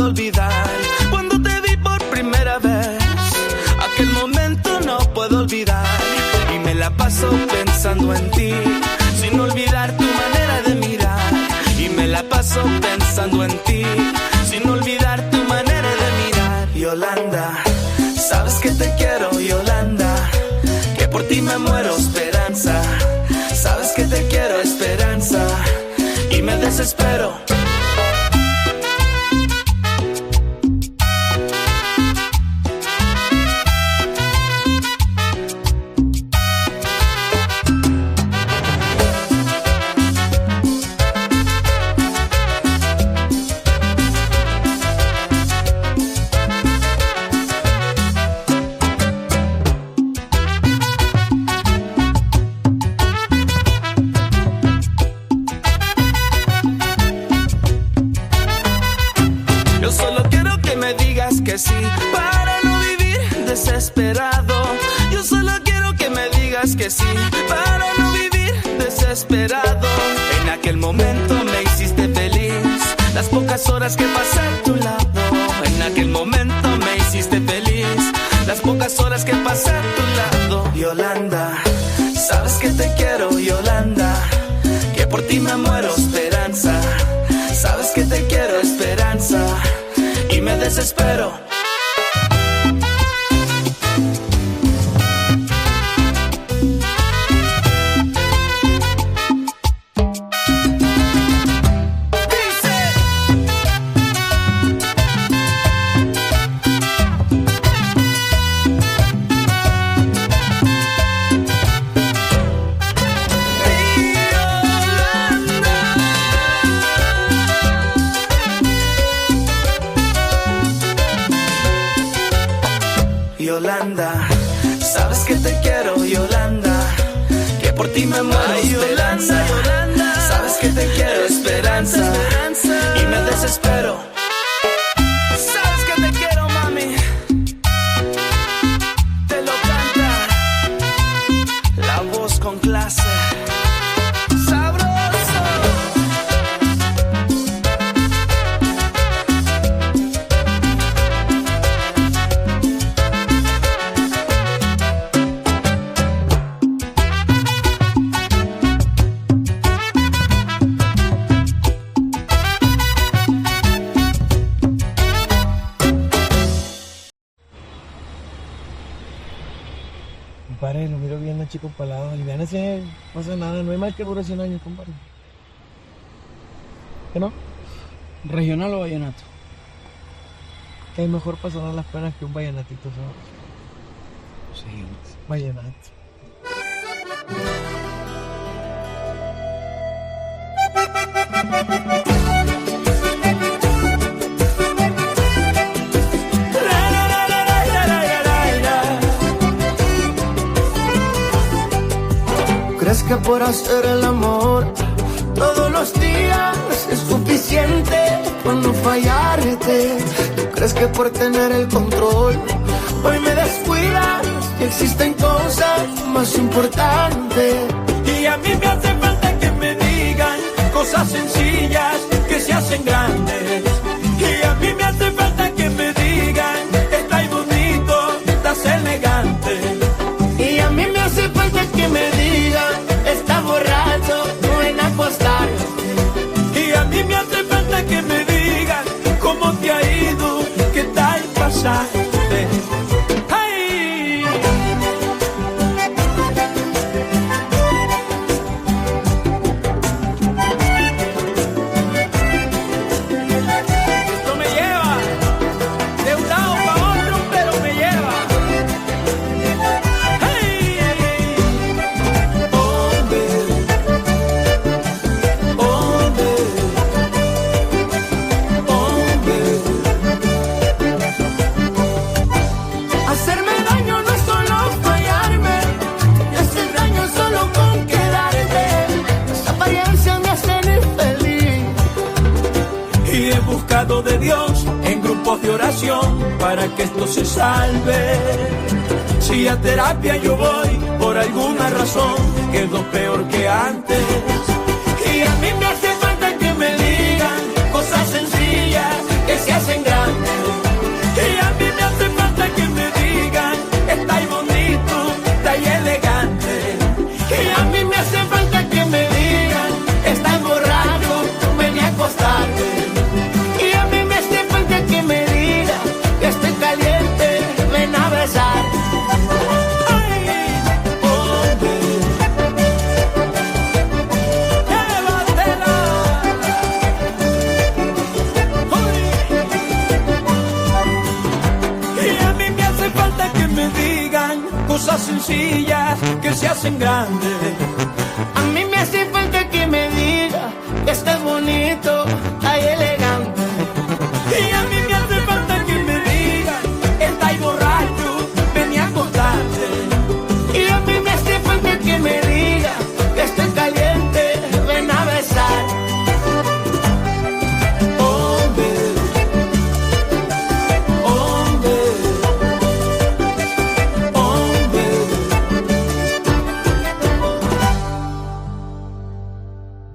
puedo olvidar. Cuando te vi por primera vez, aquel momento no puedo olvidar. Y me la paso pensando en ti, sin olvidar tu manera de mirar. Y me la paso pensando en ti, sin olvidar tu manera de mirar. Yolanda, sabes que te quiero, Yolanda, que por ti me muero, Esperanza. Sabes que te quiero, Esperanza, y me desespero. Que sí, para no vivir desesperado. Yo solo quiero que me digas que sí, para no vivir desesperado. En aquel momento me hiciste feliz, las pocas horas que pasé a tu lado. En aquel momento me hiciste feliz, las pocas horas que pasé a tu lado. Yolanda, sabes que te quiero, Yolanda, que por ti me muero, Esperanza. Sabes que te quiero, Esperanza, y me desespero. Yolanda, sabes que te quiero, Yolanda, que por ti me muero, ay, Esperanza. Yolanda, sabes que te quiero, Esperanza, y me desespero. Sabes que te quiero, mami, te lo canta la voz con clase. Compadre, lo miro bien, chico palado. Aliviánese, no pasa nada, no hay mal que dure 100 años, compadre. ¿Qué no? ¿Regional o vallenato? Que hay mejor para sonar las penas que un vallenatito, ¿sabes? Sí. Vallenato. ¿Crees que por hacer el amor todos los días es suficiente por no fallarte? ¿Tú crees que por tener el control hoy me descuidas? Que existen cosas más importantes. Y a mí me hace falta que me digan cosas sencillas que se hacen grandes. Y a mí me hace falta que me digan estás bonito, estás elegante. Y a mí me hace falta que me digan estás borracho, no en acostarte. Y a mí me hace falta que me digan cómo te ha ido, qué tal pasaste. De Dios en grupos de oración para que esto se salve. Si a terapia yo voy por alguna razón, quedo peor que antes. Y a mí me hace falta que me digan cosas sencillas que se hacen hacen grande. Y a mí me hace falta que me digan, estáis bonito, estáis elegante. Y a mí me hace falta que me digan, estáis borracho, ven a acostarte. Y a mí me hace falta que me digan, que estoy caliente, ven a besar. Cosas sencillas que se hacen grandes. A mí me hace falta que me diga que estás bonito, ay elegante. Y a mí me hace falta que me digan, estáis borracho, ven a acostarte. Y a mí me hace falta que me diga que estoy caliente, ven a besar.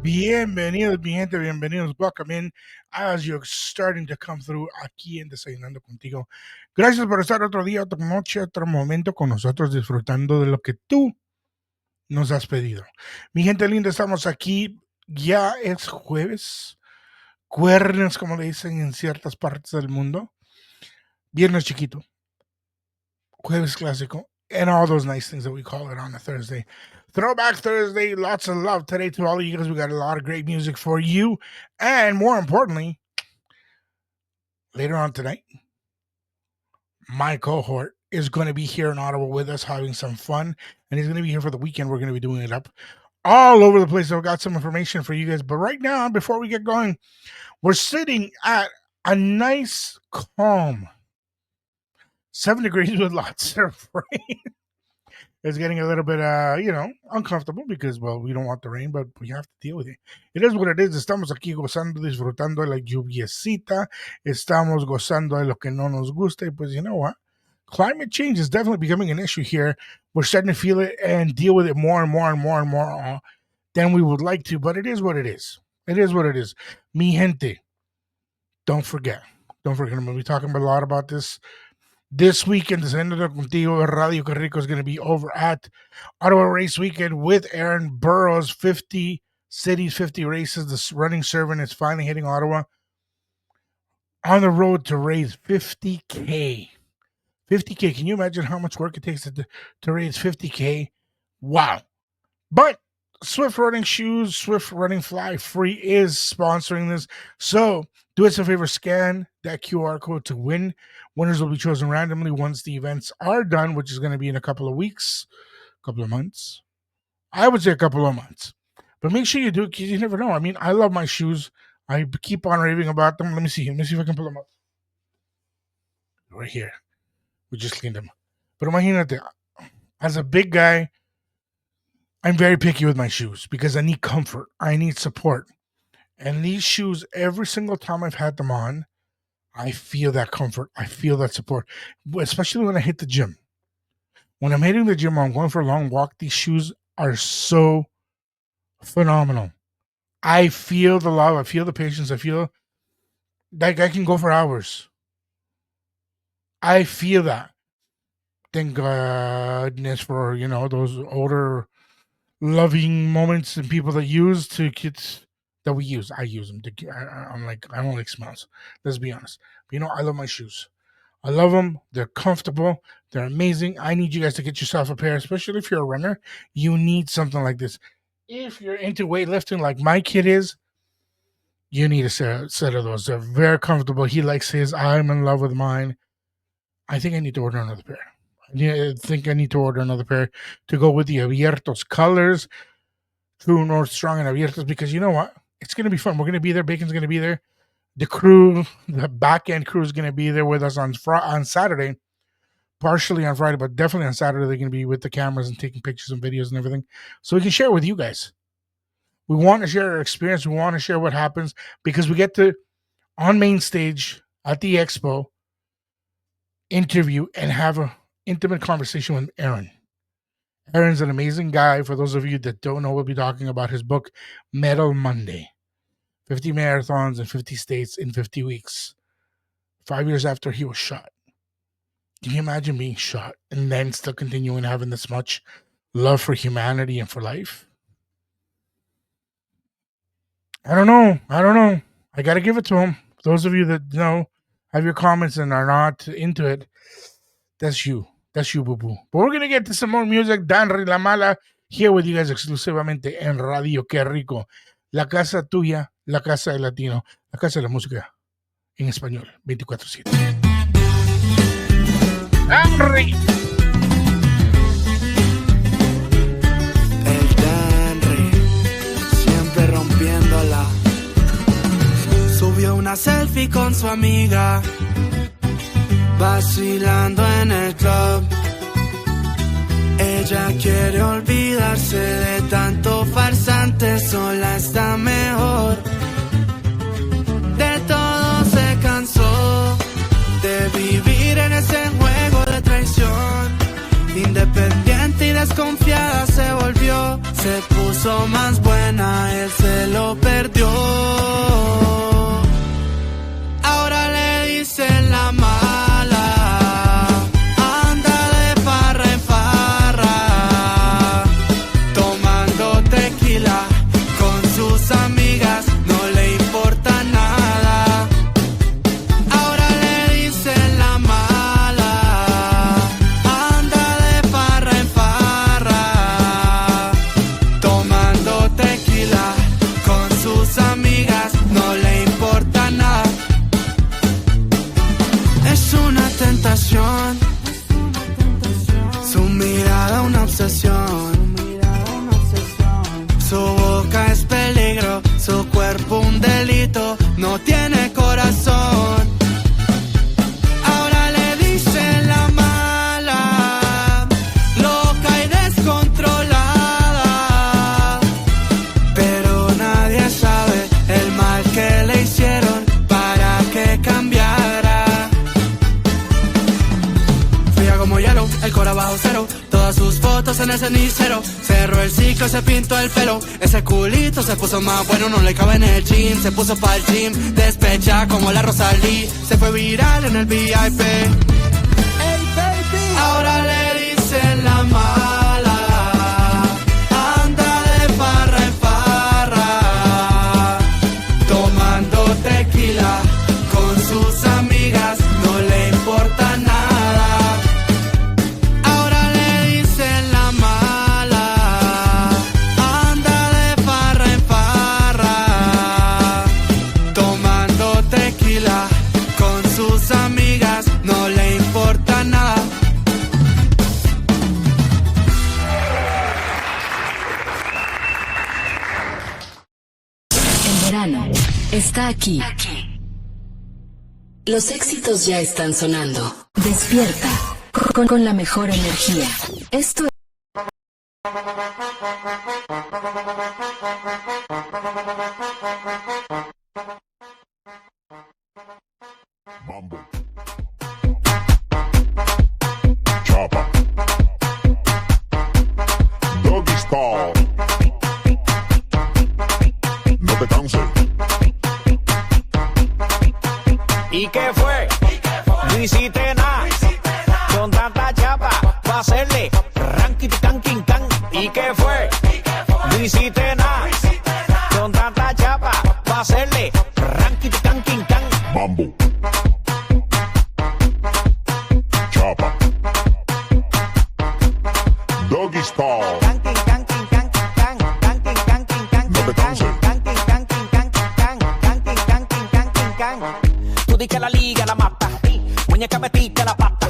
Bienvenidos, mi gente, bienvenidos. Welcome in as you're starting to come through aquí en Desayunando Contigo. Gracias por estar otro día, otra noche, otro momento con nosotros disfrutando de lo que tú nos has pedido. Mi gente linda, estamos aquí. Ya es jueves. Cuernos, como le dicen en ciertas partes del mundo. Viernes chiquito. Jueves clásico. And all those nice things that we call it on a Thursday. Throwback Thursday, lots of love today to all of you guys. We got a lot of great music for you. And more importantly, later on tonight, my cohort is going to be here in Ottawa with us having some fun. And he's going to be here for the weekend. We're going to be doing it up all over the place. So I've got some information for you guys. But right now, before we get going, we're sitting at a nice, calm 7 degrees with lots of rain. It's getting a little bit, uncomfortable because, well, we don't want the rain, but we have to deal with it. It is what it is. Estamos aquí gozando, disfrutando de la lluviecita. Estamos gozando de lo que no nos gusta. Y pues, you know what? Climate change is definitely becoming an issue here. We're starting to feel it and deal with it more and more and more and more than we would like to, but it is what it is. It is what it is. Mi gente, don't forget. I'm going to be talking a lot about this weekend. Desayunando Contigo Radio Que Rico is going to be over at Ottawa Race Weekend with Aaron Burrows. 50 cities, 50 races. The running servant is finally hitting Ottawa on the road to raise $50K. $50K. Can you imagine how much work it takes to raise $50K? Wow. But Swift Running Shoes, Swift Running Fly Free is sponsoring this. So do us a favor, scan that QR code to win. Winners will be chosen randomly once the events are done, which is going to be in a couple of weeks, couple of months. I would say a couple of months. But make sure you do it because you never know. I mean, I love my shoes. I keep on raving about them. Let me see if I can pull them up. Right here. We just cleaned them. But imagínate, as a big guy, I'm very picky with my shoes because I need comfort. I need support. And these shoes, every single time I've had them on, I feel that comfort. I feel that support, especially when I hit the gym. When I'm hitting the gym or I'm going for a long walk, these shoes are so phenomenal. I feel the love. I feel the patience. I feel like I can go for hours. I feel that. Thank goodness for, those older loving moments and people that use to kids that we use. I use them. I don't like smells. Let's be honest. But, I love my shoes. I love them. They're comfortable. They're amazing. I need you guys to get yourself a pair, especially if you're a runner. You need something like this. If you're into weightlifting like my kid is, you need a set of those. They're very comfortable. He likes his. I'm in love with mine. I think I need to order another pair. To go with the Abiertos colors. True North Strong and Abiertos, because you know what? It's going to be fun. We're going to be there. Bacon's going to be there. The crew, the back-end crew is going to be there with us on Saturday. Partially on Friday, but definitely on Saturday, they're going to be with the cameras and taking pictures and videos and everything. So we can share with you guys. We want to share our experience. We want to share what happens because we get to, on main stage at the expo, interview and have an intimate conversation with Aaron. Aaron's an amazing guy. For those of you that don't know, we'll be talking about his book, Medal Monday. 50 marathons in 50 states in 50 weeks. 5 years after he was shot. Can you imagine being shot and then still continuing having this much love for humanity and for life? I don't know. I got to give it to him. Those of you that have your comments and are not into it, that's you. That's you, boo-boo. But we're going to get to some more music. Danry La Mala, here with you guys exclusivamente en Radio Qué Rico. La casa tuya, la casa del latino, la casa de la música en español, 24/7. ¡Danry! El Danry, siempre rompiéndola. Subió una selfie con su amiga, vacilando en el club. Ella quiere olvidarse de tanto farsante, sola está mejor. De todo se cansó, de vivir en ese juego de traición. Independiente y desconfiada se volvió, se puso más buena, él se lo perdió. Ahora le dicen la mala, anda de farra en farra, tomando tequila con sus amigas, no le importa nada. Ahora le dicen la mala, anda de farra en farra, tomando tequila con sus amigas, no le importa nada. Es una tentación, su mirada una obsesión, su boca es peligro, su cuerpo un delito, no tiene corazón. Ahora le dicen la mala, loca y descontrolada, pero nadie sabe el mal que le hicieron para que cambiara. Fría como hielo, el cora bajo cero, todas sus fotos en el cenicero. Cerró el ciclo, se pintó el pelo, ese culito se puso más bueno, no le cabe en el gym. Se puso pa'l gym, despecha como la Rosalí, se fue viral en el VIP. Ahora le dicen la mala, anda de farra en farra, tomando tequila con sus amigas, no le importa nada. Ahora le dicen la mala, anda de farra en farra, tomando tequila con sus amigas, no le importa nada. El verano está aquí. Los éxitos ya están sonando. Despierta con la mejor energía. Esto es Mambo. Chapa. Doggy style. No te canses. ¿Y qué fue? No hiciste nada. Con tanta chapa, pa' hacerle ranking, tanking, can. ¿Y qué fue? No hiciste nada. Con tanta chapa, pa' hacerle ranking, tanking, can. Mambo. Chapa. Doggy style. Tanking, tanking, can, can, tanking, tanking, can, No te canses. tanking, tanking, can, can, tanking, tanking, tanking, can. Tú di que la liga la mata, muñeca metiste la pata.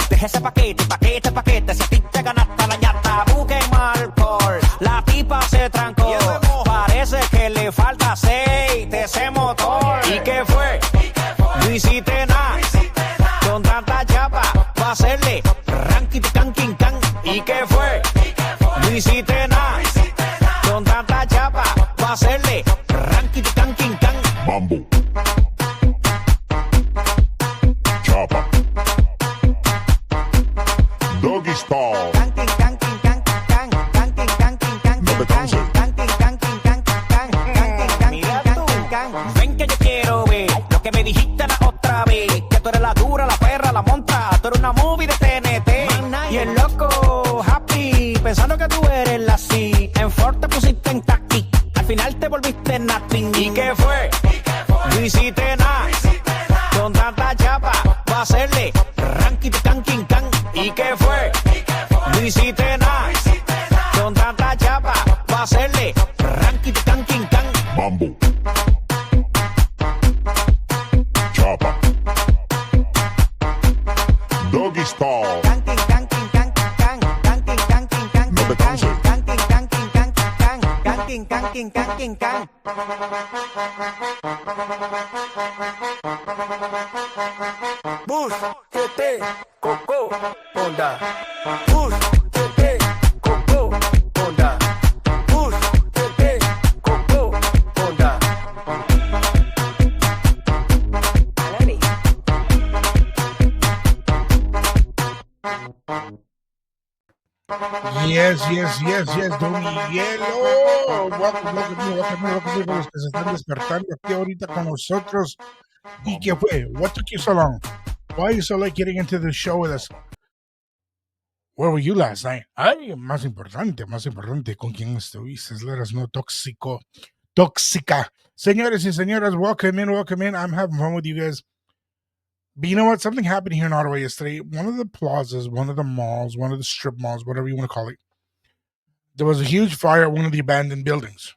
Deja ese paquete, paquete, paquete, si a ti te ganaste la ñata. Busquen alcohol, la tipa se trancó. Parece que le falta aceite ese motor. ¿Y qué fue? No hiciste nada. Con tanta chapa, pa' hacerle ranking, tanking, can. ¿Y qué fue? No hiciste nada. Con tanta chapa, pa' hacerle ranking, tanking, can. Mambo. Chapa. Doggy style. Tanking, tanking, can, can, tanking, tanking, can, No te canses. tanking, tanking, can, can, tanking, tanking, tanking, can. Ven que yo quiero ver lo que me dijiste la otra vez. Que La dura, la perra, la monta, tú eres una movie de TNT. Y el loco, happy, pensando que tú eres la C. En Ford te pusiste en taqui, al final te volviste nothing. ¿Y qué fue? No hiciste nada, con tanta chapa, va a hacerle ranking, canking, can. ¿Y qué fue? No hiciste nada, con tanta chapa, va a hacerle ranking, canking, can. Mambo. Chapa. Doggy style. No te canses. Bush, tete, coco, onda. Bush, tete, coco, onda. Bush, tete, coco, onda. Yes, Don Miguelo. Welcome los que se están despertando aquí ahorita con nosotros. ¿Y qué fue? What took you so long? Why are you so late getting into the show with us? Where were you last night? Ay, más importante, ¿con quién estuviste? Let us know, tóxica. Señores y señoras, welcome in. I'm having fun with you guys. But you know what? Something happened here in Ottawa yesterday. One of the plazas, one of the malls, one of the strip malls, whatever you want to call it, there was a huge fire at one of the abandoned buildings.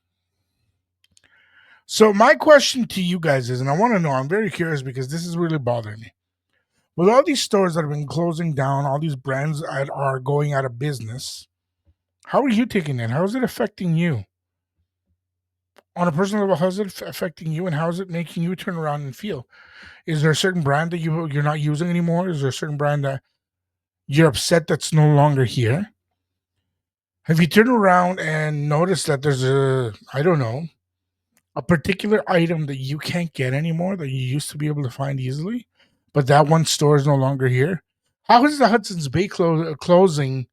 So my question to you guys is, and I want to know, I'm very curious because this is really bothering me. With all these stores that have been closing down, all these brands that are going out of business, how are you taking it? How is it affecting you? On a personal level, how is it affecting you, and how is it making you turn around and feel? Is there a certain brand that you're not using anymore? Is there a certain brand that you're upset that's no longer here? Have you turned around and noticed that there's a particular item that you can't get anymore that you used to be able to find easily, but that one store is no longer here? How has the Hudson's Bay closing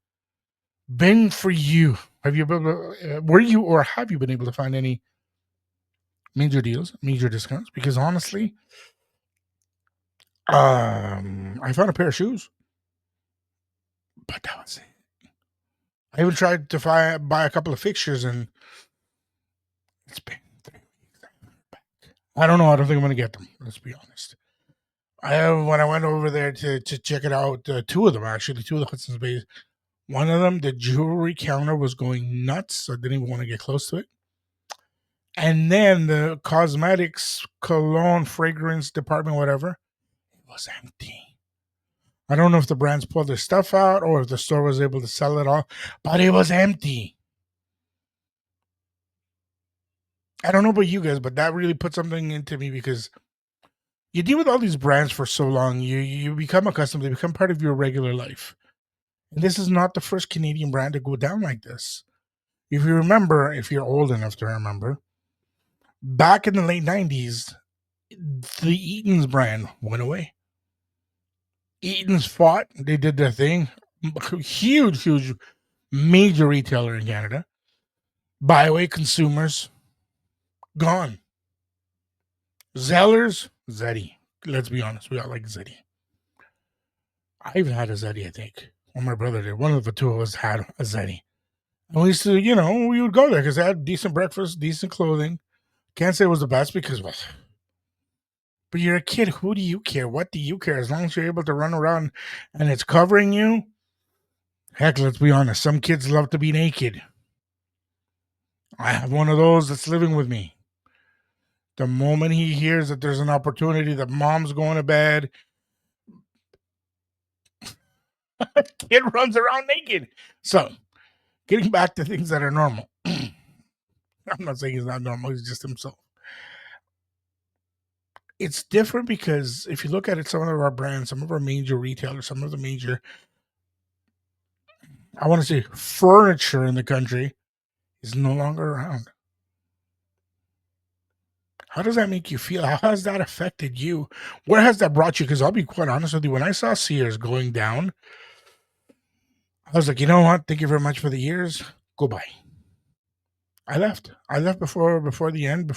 been for you? Have you been have you been able to find any major deals, major discounts? Because honestly, I found a pair of shoes, but that was it. I even tried to buy a couple of fixtures, and it's been 3 weeks. I don't know. I don't think I'm going to get them. Let's be honest. When I went over there to check it out, two of the Hudson's Bay. One of them, the jewelry counter was going nuts. So I didn't even want to get close to it. And then the cosmetics, cologne, fragrance department, whatever, it was empty. I don't know if the brands pulled their stuff out or if the store was able to sell it all, but it was empty. I don't know about you guys, but that really put something into me because you deal with all these brands for so long. You become accustomed. They become part of your regular life. And this is not the first Canadian brand to go down like this. If you remember, if you're old enough to remember, back in the late 90s, the Eaton's brand went away. Eaton's fought. They did their thing. Huge major retailer in Canada. Buy away consumers. Gone. Zellers. Zeddy. Let's be honest. We all like Zeddy. I even had a Zeddy, I think. Or my brother did. One of the two of us had a Zeddy. And we used to, we would go there because they had decent breakfast, decent clothing. Can't say it was the best because, well, but you're a kid. Who do you care? What do you care? As long as you're able to run around and it's covering you. Heck, let's be honest. Some kids love to be naked. I have one of those that's living with me. The moment he hears that there's an opportunity that mom's going to bed, kid runs around naked. So, getting back to things that are normal. I'm not saying he's not normal. He's just himself. It's different because if you look at it, some of our brands, some of our major retailers, some of the major, I want to say furniture in the country is no longer around. How does that make you feel? How has that affected you? Where has that brought you? Because I'll be quite honest with you. When I saw Sears going down, I was like, you know what? Thank you very much for the years. Goodbye. I left. I left before the end,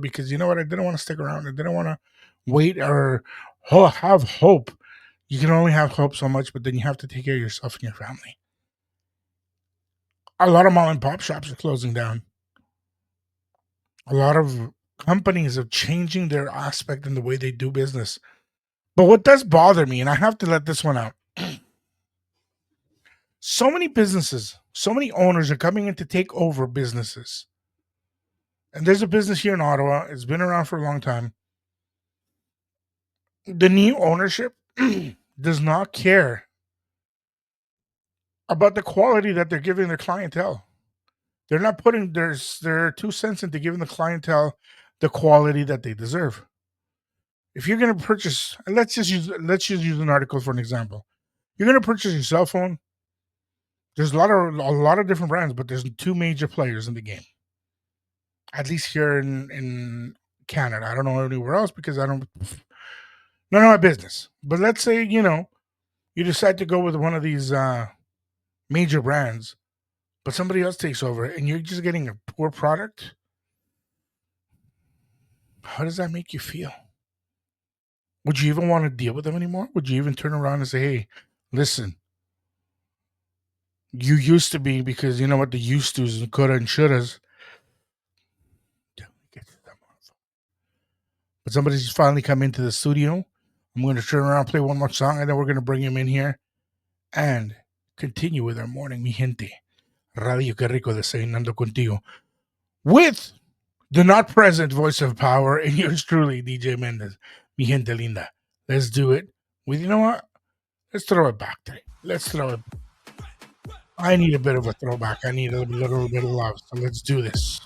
because you know what? I didn't want to stick around. I didn't want to wait or have hope You can only have hope so much, but then you have to take care of yourself and your family. A lot of mom and pop shops are closing down. A lot of companies are changing their aspect in the way they do business. But what does bother me, and I have to let this one out, so many businesses, so many owners are coming in to take over businesses. And there's a business here in Ottawa. It's been around for a long time. The new ownership does not care about the quality that they're giving their clientele. They're not putting their 2 cents into giving the clientele the quality that they deserve. If you're going to purchase, and let's just use an article for an example. You're going to purchase your cell phone. There's a lot of different brands, but there's 2 major players in the game. At least here in Canada. I don't know anywhere else because I don't none of my business. But let's say, you decide to go with one of these major brands, but somebody else takes over and you're just getting a poor product. How does that make you feel? Would you even want to deal with them anymore? Would you even turn around and say, hey, listen, you used to be, because you know what, the used to's and coulda and shouldas. But somebody's finally come into the studio. I'm going to turn around, play one more song, and then we're going to bring him in here and continue with our morning, mi gente. Radio Que Rico, Desayunando Contigo. With the not present voice of power and yours truly, DJ Mendez. Mi gente linda. Let's do it. With, you know what? Let's throw it back today. Let's throw it. I need a bit of a throwback. I need a little bit of love. So let's do this.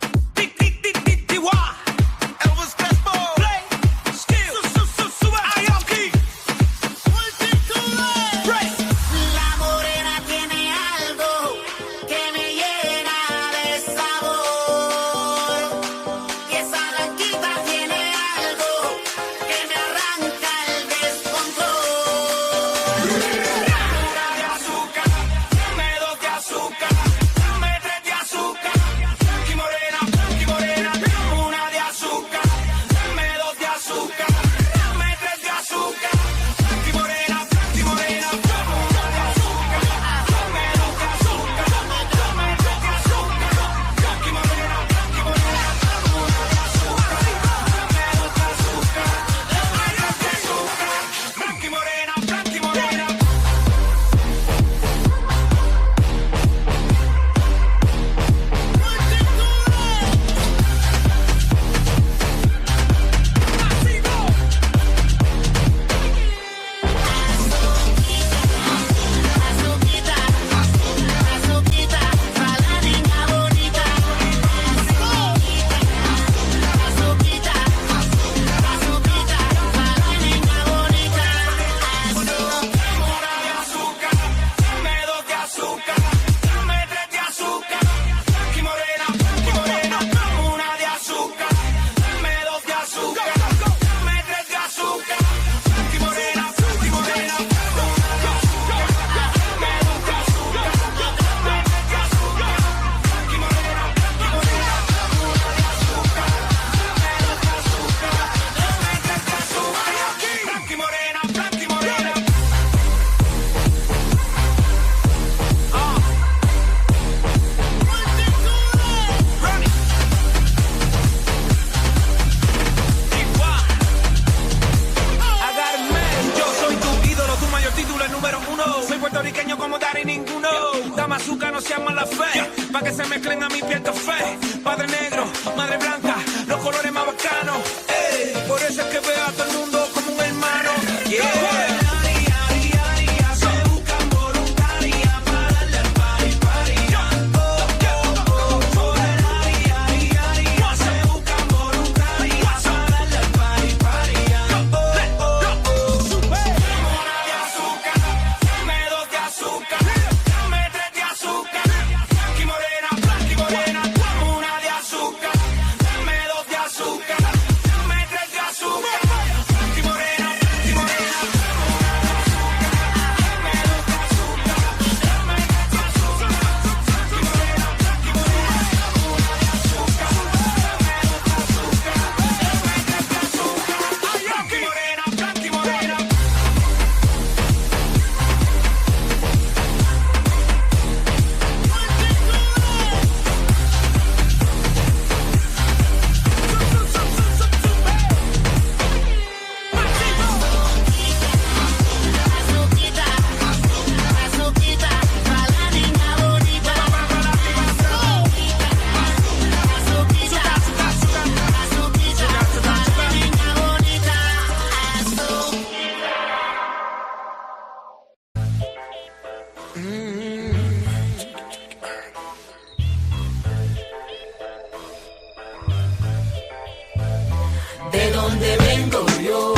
De donde vengo yo,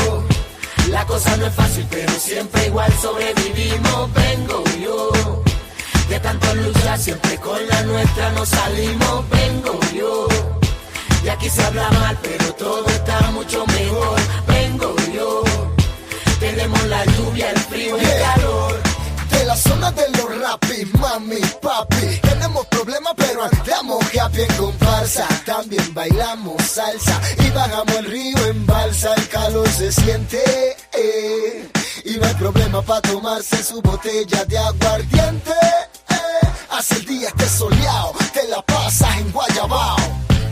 la cosa no es fácil, pero siempre igual sobrevivimos. Vengo yo, de tanto luchar, siempre con la nuestra nos salimos. Vengo yo, y aquí se habla mal, pero todo está mucho mejor. Vengo yo, tenemos la lluvia, el frío, el calor. De la zona de los rapis, mami, papi, tenemos problemas pero andamos happy en comparsa. También bailamos salsa y bajamos el río en balsa. El calor se siente, y no hay problema para tomarse su botella de aguardiente. Hace el día esté soleado, te la pasas en Guayabao.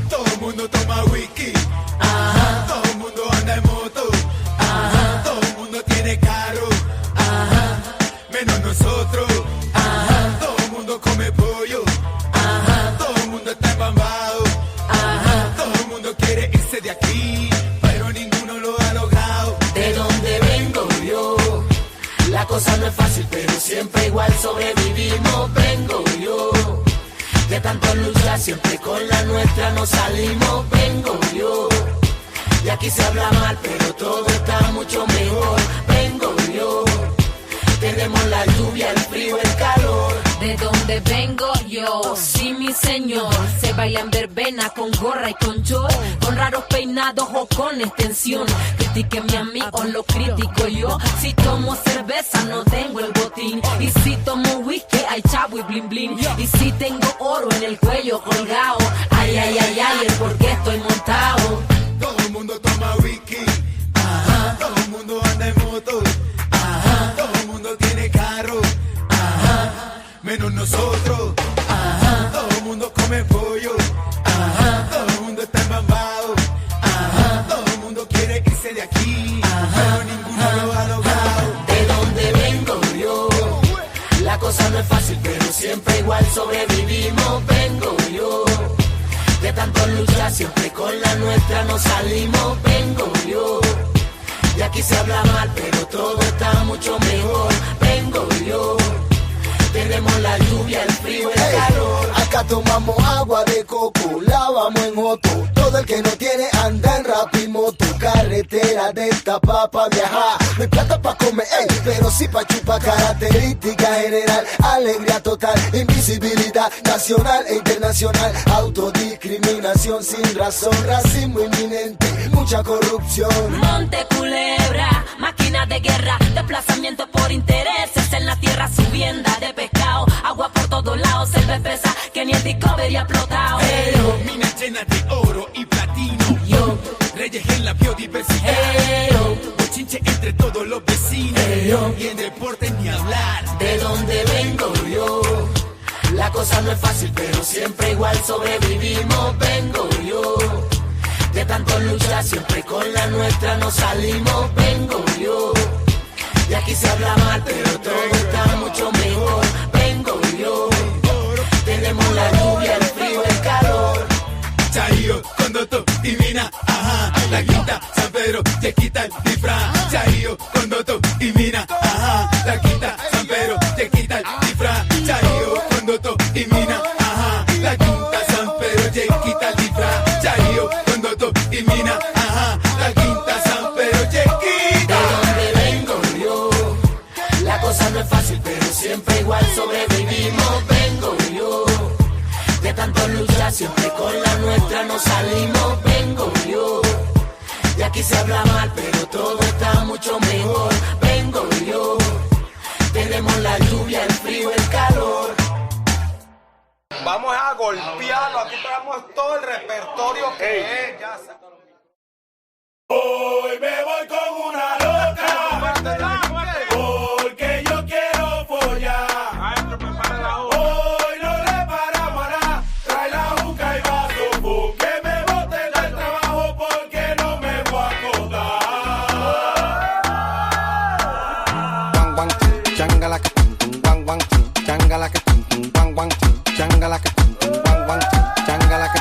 Todo el mundo toma whisky, ajá. Todo el mundo anda en moto, ajá. Todo el mundo tiene carro, ajá. Menos nosotros, ajá. Todo el mundo come pollo, ajá. Todo el mundo está embambado, ajá. Todo el mundo quiere irse de aquí, pero ninguno lo ha logrado. De donde vengo yo, la cosa no es fácil, pero siempre igual sobrevivimos. Vengo yo, de tanto luchar, siempre con la nuestra nos salimos. Vengo yo, y aquí se habla mal, pero todo está mucho mejor. Vengo yo, tenemos la lluvia, el frío, el calor. De donde vengo yo, sí mi señor, se baila en verbena con gorra y con short, con raros peinados o con extensión. Critíquenme a mí o lo critico yo. Si tomo cerveza no tengo el botín, y si tomo whisky hay chavo y blin blin, y si tengo oro en el cuello colgado, ay ay ay ay, el por qué estoy montado. Todo el mundo toma whisky, ajá. Todo el mundo anda en moto, ajá. Todo el mundo tiene carro, ajá. Menos nosotros, ajá. Todo el mundo come pollo, ajá. Todo el mundo está embambado, ajá. Todo el mundo quiere irse de aquí, ajá. Pero ninguno lo ha logrado. De donde vengo yo, la cosa no es fácil, pero siempre igual sobrevivimos. Vengo yo, de tanto luchar, siempre con la nuestra nos salimos. Vengo yo, y aquí se habla mal, pero todo está mucho mejor. Vengo yo, tenemos la lluvia, el frío, el calor. Acá tomamos agua de coco, lavamos en moto. Todo el que no tiene anda en rapimoto. Carretera de esta pa' viajar. No hay plata pa' comer, pero sí pa' chupar. Característica general, alegría total, invisibilidad nacional e internacional. Autodiscriminación sin razón, racismo inminente, mucha corrupción. Monte Culebra, máquina de guerra, desplazamiento por intereses en la tierra, subienda de pescado, agua por todos lados, selva espesa que ni el Discovery ha explotado. Hey, minas llenas de oro y platino, Yo, reyes en la biodiversidad, hey, bochinche entre todos los vecinos, y en deporte ni hablar. de donde vengo yo, la cosa no es fácil, pero siempre igual sobrevivimos. Vengo yo, de tanto luchar, siempre con la nuestra nos salimos. Vengo yo, y aquí se habla mal, pero todo está mucho mejor. Vengo yo, tenemos la lluvia, el frío, el calor. Chayo, Condoto y Mina, ajá. La quinta, San Pedro, te quita el disfraz. Chayo, Condoto y Mina, ajá. La quinta, San Pedro, te quita el disfraz. Chayo, Condoto y Mina, ajá. La quinta, San Pedro, te quita el disfraz. Chayo, Condoto y Mina, ajá. La quinta, San Pedro, te quita. De donde vengo yo, la cosa no es fácil, pero siempre igual sobrevivimos. Vengo yo, de tanto luchar, siempre con la nuestra nos salimos. Vengo yo, y aquí se habla mal, pero todo está mucho mejor. Vengo yo, tenemos la lluvia, el frío, el calor. Vamos a golpearlo, aquí traemos todo el repertorio que es. Ya se... Hoy me voy con una loca, porque yo quiero follar. Hoy no le paramos a nada, trae la juca y vaso, porque me boten del trabajo, porque no me voy a acordar. Guang guang changala que guang guang changala que guang guang changala que guang guang changala que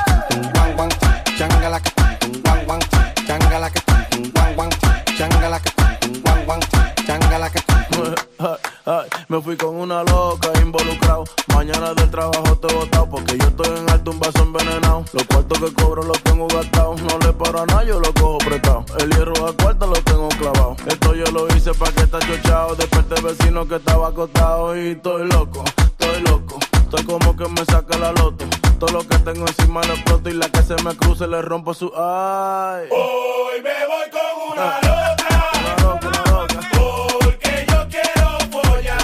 guang guang changala que guang guang changala que guang guang changala que guang guang changala que Ay, me fui con una loca involucrado. Mañana del trabajo te he botado porque yo estoy en alto, un vaso envenenado. Los cuartos que cobro los tengo gastados. No le paro a nada, yo lo cojo prestado. El hierro a cuarto lo tengo clavado. Esto yo lo hice pa' que está chochado. Desperté vecino que estaba acostado y estoy loco, estoy loco. Estoy como que me saca la loto. Todo lo que tengo encima lo exploto y la que se me cruce le rompo su ay. Hoy me voy con una loca. Una loca, una loca. Porque yo quiero follar.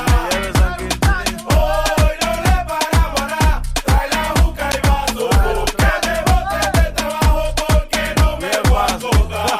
Hoy no le paramos a nada. Trae la juca y vaso. Que me boten de trabajo porque no me voy a soltar.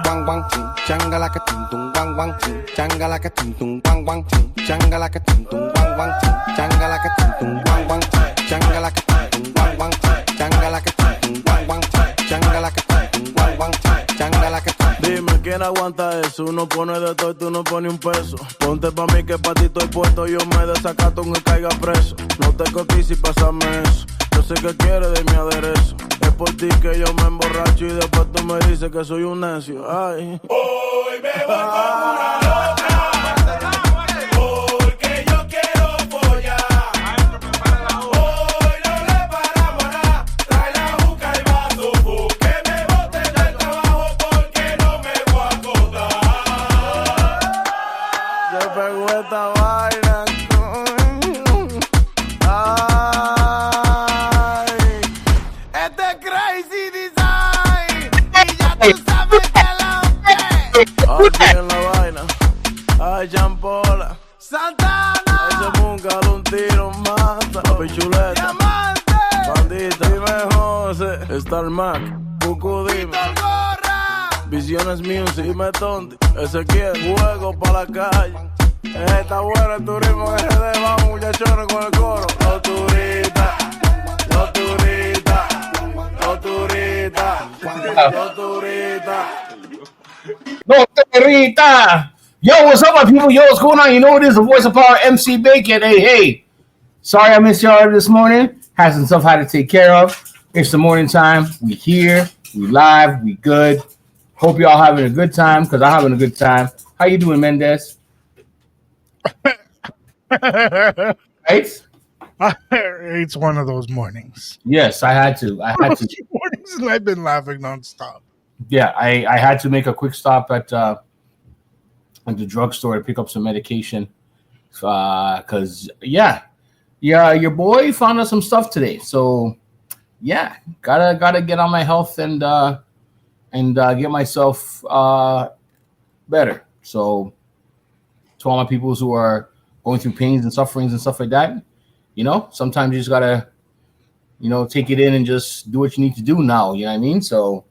Wang wang ching, changala que tum tum wang wang ching, changala que tum tum wang wang ching, changala que tum tum wang wang ching, changala que tum tum wang wang ching, changala que tum tum wang wang ching, changala que tum tum wang wang ching, changala que tum tum wang wang ching, changala que tum. Dime quién aguanta eso, uno pone de todo y tú no pones un peso. Ponte pa' mí que pa' ti estoy puesto, yo me desacato aunque caiga preso. No te cotices y pásame eso, yo sé que quieres de mi aderezo. Es por ti que yo me emborracho y después tú me dices que soy un necio. Ay. Hoy me voy con una loca. Porque yo quiero follar. Hoy no le paramos a nada. Trae la juca y vaso. Que me boten del trabajo porque no me voy a acostar. Se pegó esta vaina. Ay. Este es Crazy Design. Y ya tú sabes que lo Aquí en la vaina. Ay, champola. Santana. Ay, se munca, un tiro, mata. La pichuleta. Diamante. Bandita. Dime José. Star Mac. Cucu, dime. Gorra. Visiones Music. Dime Tonti. Ezequiel. Juego pa' la calle. Está bueno el turismo en RD. Vamos, muchachones, con el coro. Los turistas. Los turistas. Los turistas. Los turistas. No Rita. Yo, what's up, my people? Yo, what's going on? You know it is the voice of power, MC Bacon. Hey. Sorry I missed y'all this morning. Had some stuff I had to take care of. It's the morning time. We here. We live. We good. Hope y'all having a good time because I'm having a good time. How you doing, Mendez? Right? It's one of those mornings. Yes, I had to. Mornings, and I've been laughing nonstop. Yeah, I had to make a quick stop at the drugstore to pick up some medication because your boy found out some stuff today. So yeah, gotta get on my health and get myself better. So to all my people who are going through pains and sufferings and stuff like that, sometimes you just gotta take it in and just do what you need to do now. You know what I mean? So.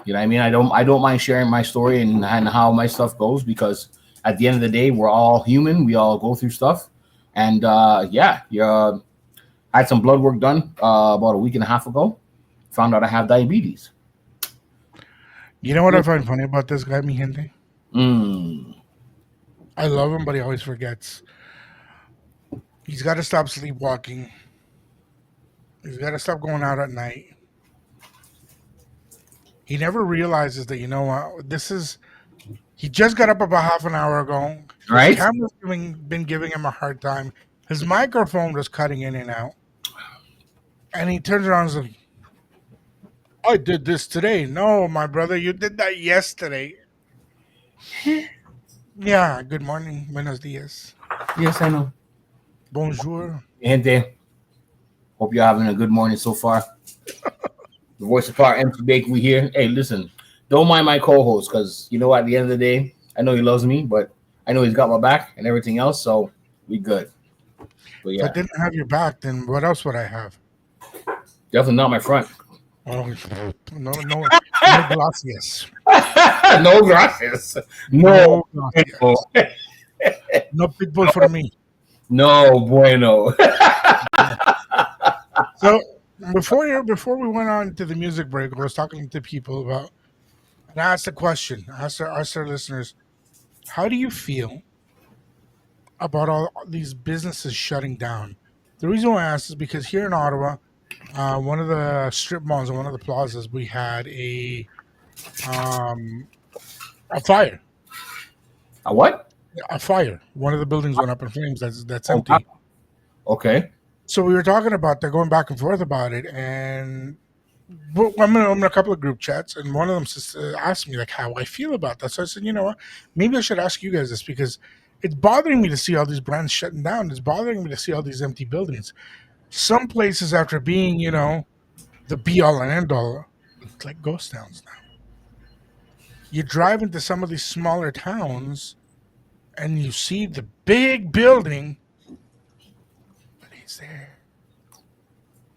You know what I mean? I don't mind sharing my story and how my stuff goes because at the end of the day, we're all human. We all go through stuff. And I had some blood work done about a week and a half ago. Found out I have diabetes. You know what I find funny about this guy, mi gente? I love him, but he always forgets. He's got to stop sleepwalking. He's got to stop going out at night. He never realizes that, he just got up about half an hour ago. Right. The camera's been giving him a hard time. His microphone was cutting in and out. And he turns around and says, I did this today. No, my brother, you did that yesterday. Yeah, good morning. Buenos dias. Yes, I know. Bonjour. Gente, hope you're having a good morning so far. The voice of power, MC Bacon, we here. Hey, listen, don't mind my co-host because, at the end of the day, I know he loves me, but I know he's got my back and everything else, so we good. But yeah. If I didn't have your back, then what else would I have? Definitely not my front. Oh, no gracias. No gracias. No gracias. No pitbull for me. No bueno. So before we went on to the music break, I was talking to people about, and I asked a question. I asked our listeners, how do you feel about all these businesses shutting down? The reason why I asked is because here in Ottawa, one of the strip malls and one of the plazas, we had a fire. A what? A fire. One of the buildings went up in flames. That's Oh, empty. wow. Okay. So we were talking about that, going back and forth about it, and I'm in a couple of group chats, and one of them asked me like how I feel about that. So I said, you know what, maybe I should ask you guys this because it's bothering me to see all these brands shutting down. It's bothering me to see all these empty buildings. Some places, after being, the be all and end all, look like ghost towns now. You drive into some of these smaller towns, and you see the big building, but it's there.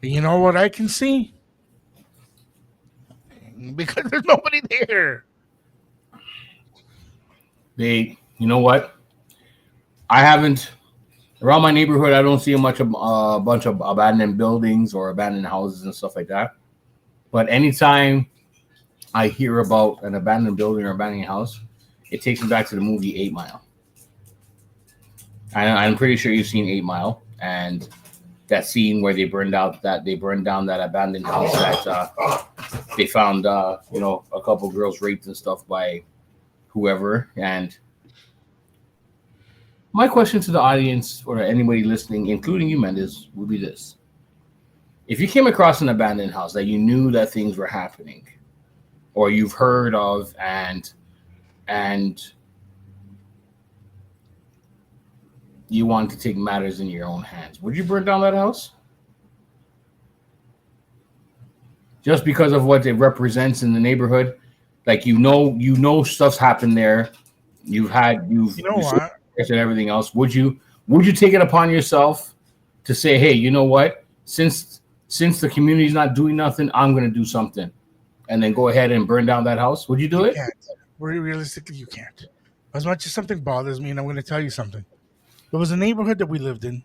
You know what I can see? Because there's nobody there. You know what? I haven't around my neighborhood. I don't see a bunch of abandoned buildings or abandoned houses and stuff like that. But anytime I hear about an abandoned building or abandoned house, it takes me back to the movie 8 Mile. I'm pretty sure you've seen 8 Mile, and that scene where they burned down that abandoned house that they found a couple girls raped and stuff by whoever. And my question to the audience or anybody listening, including you, Mendes, would be this: if you came across an abandoned house that you knew that things were happening, or you've heard of, and you want to take matters in your own hands, would you burn down that house? Just because of what it represents in the neighborhood? Like, you know stuff's happened there. You've and everything else. Would you take it upon yourself to say, hey, you know what? Since the community's not doing nothing, I'm going to do something, and then go ahead and burn down that house? Would you do it? Can't. Realistically, you can't. As much as something bothers me, and I'm going to tell you something. There was a neighborhood that we lived in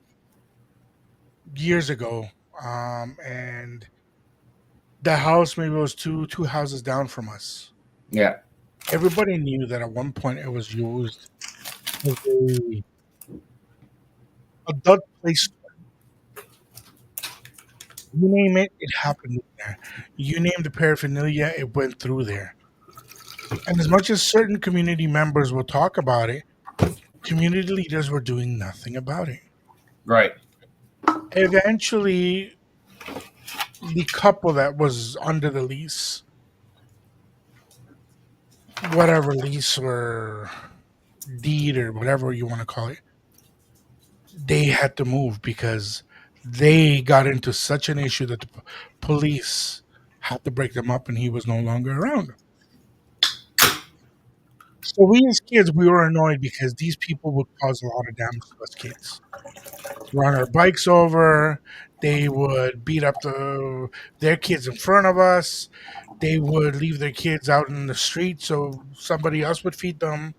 years ago, and the house maybe was two houses down from us. Yeah. Everybody knew that at one point it was used as a adult place. You name it, it happened there. You name the paraphernalia, it went through there. And as much as certain community members will talk about it, community leaders were doing nothing about it. Right. Eventually, the couple that was under the lease, whatever lease or deed or whatever you want to call it, they had to move because they got into such an issue that the police had to break them up, and he was no longer around. So we as kids, we were annoyed because these people would cause a lot of damage to us kids. Run our bikes over. They would beat up their kids in front of us. They would leave their kids out in the street so somebody else would feed them.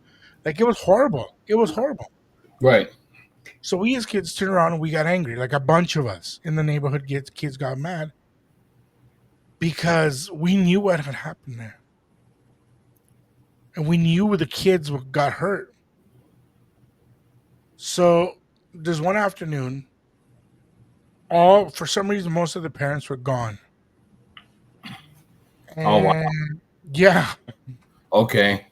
Like, it was horrible. It was horrible. Right. So we as kids turned around and we got angry. Like, a bunch of us in the neighborhood kids got mad because we knew what had happened there. And we knew where the kids got hurt. So there's one afternoon, for some reason, most of the parents were gone. And, oh, wow. Yeah. Okay.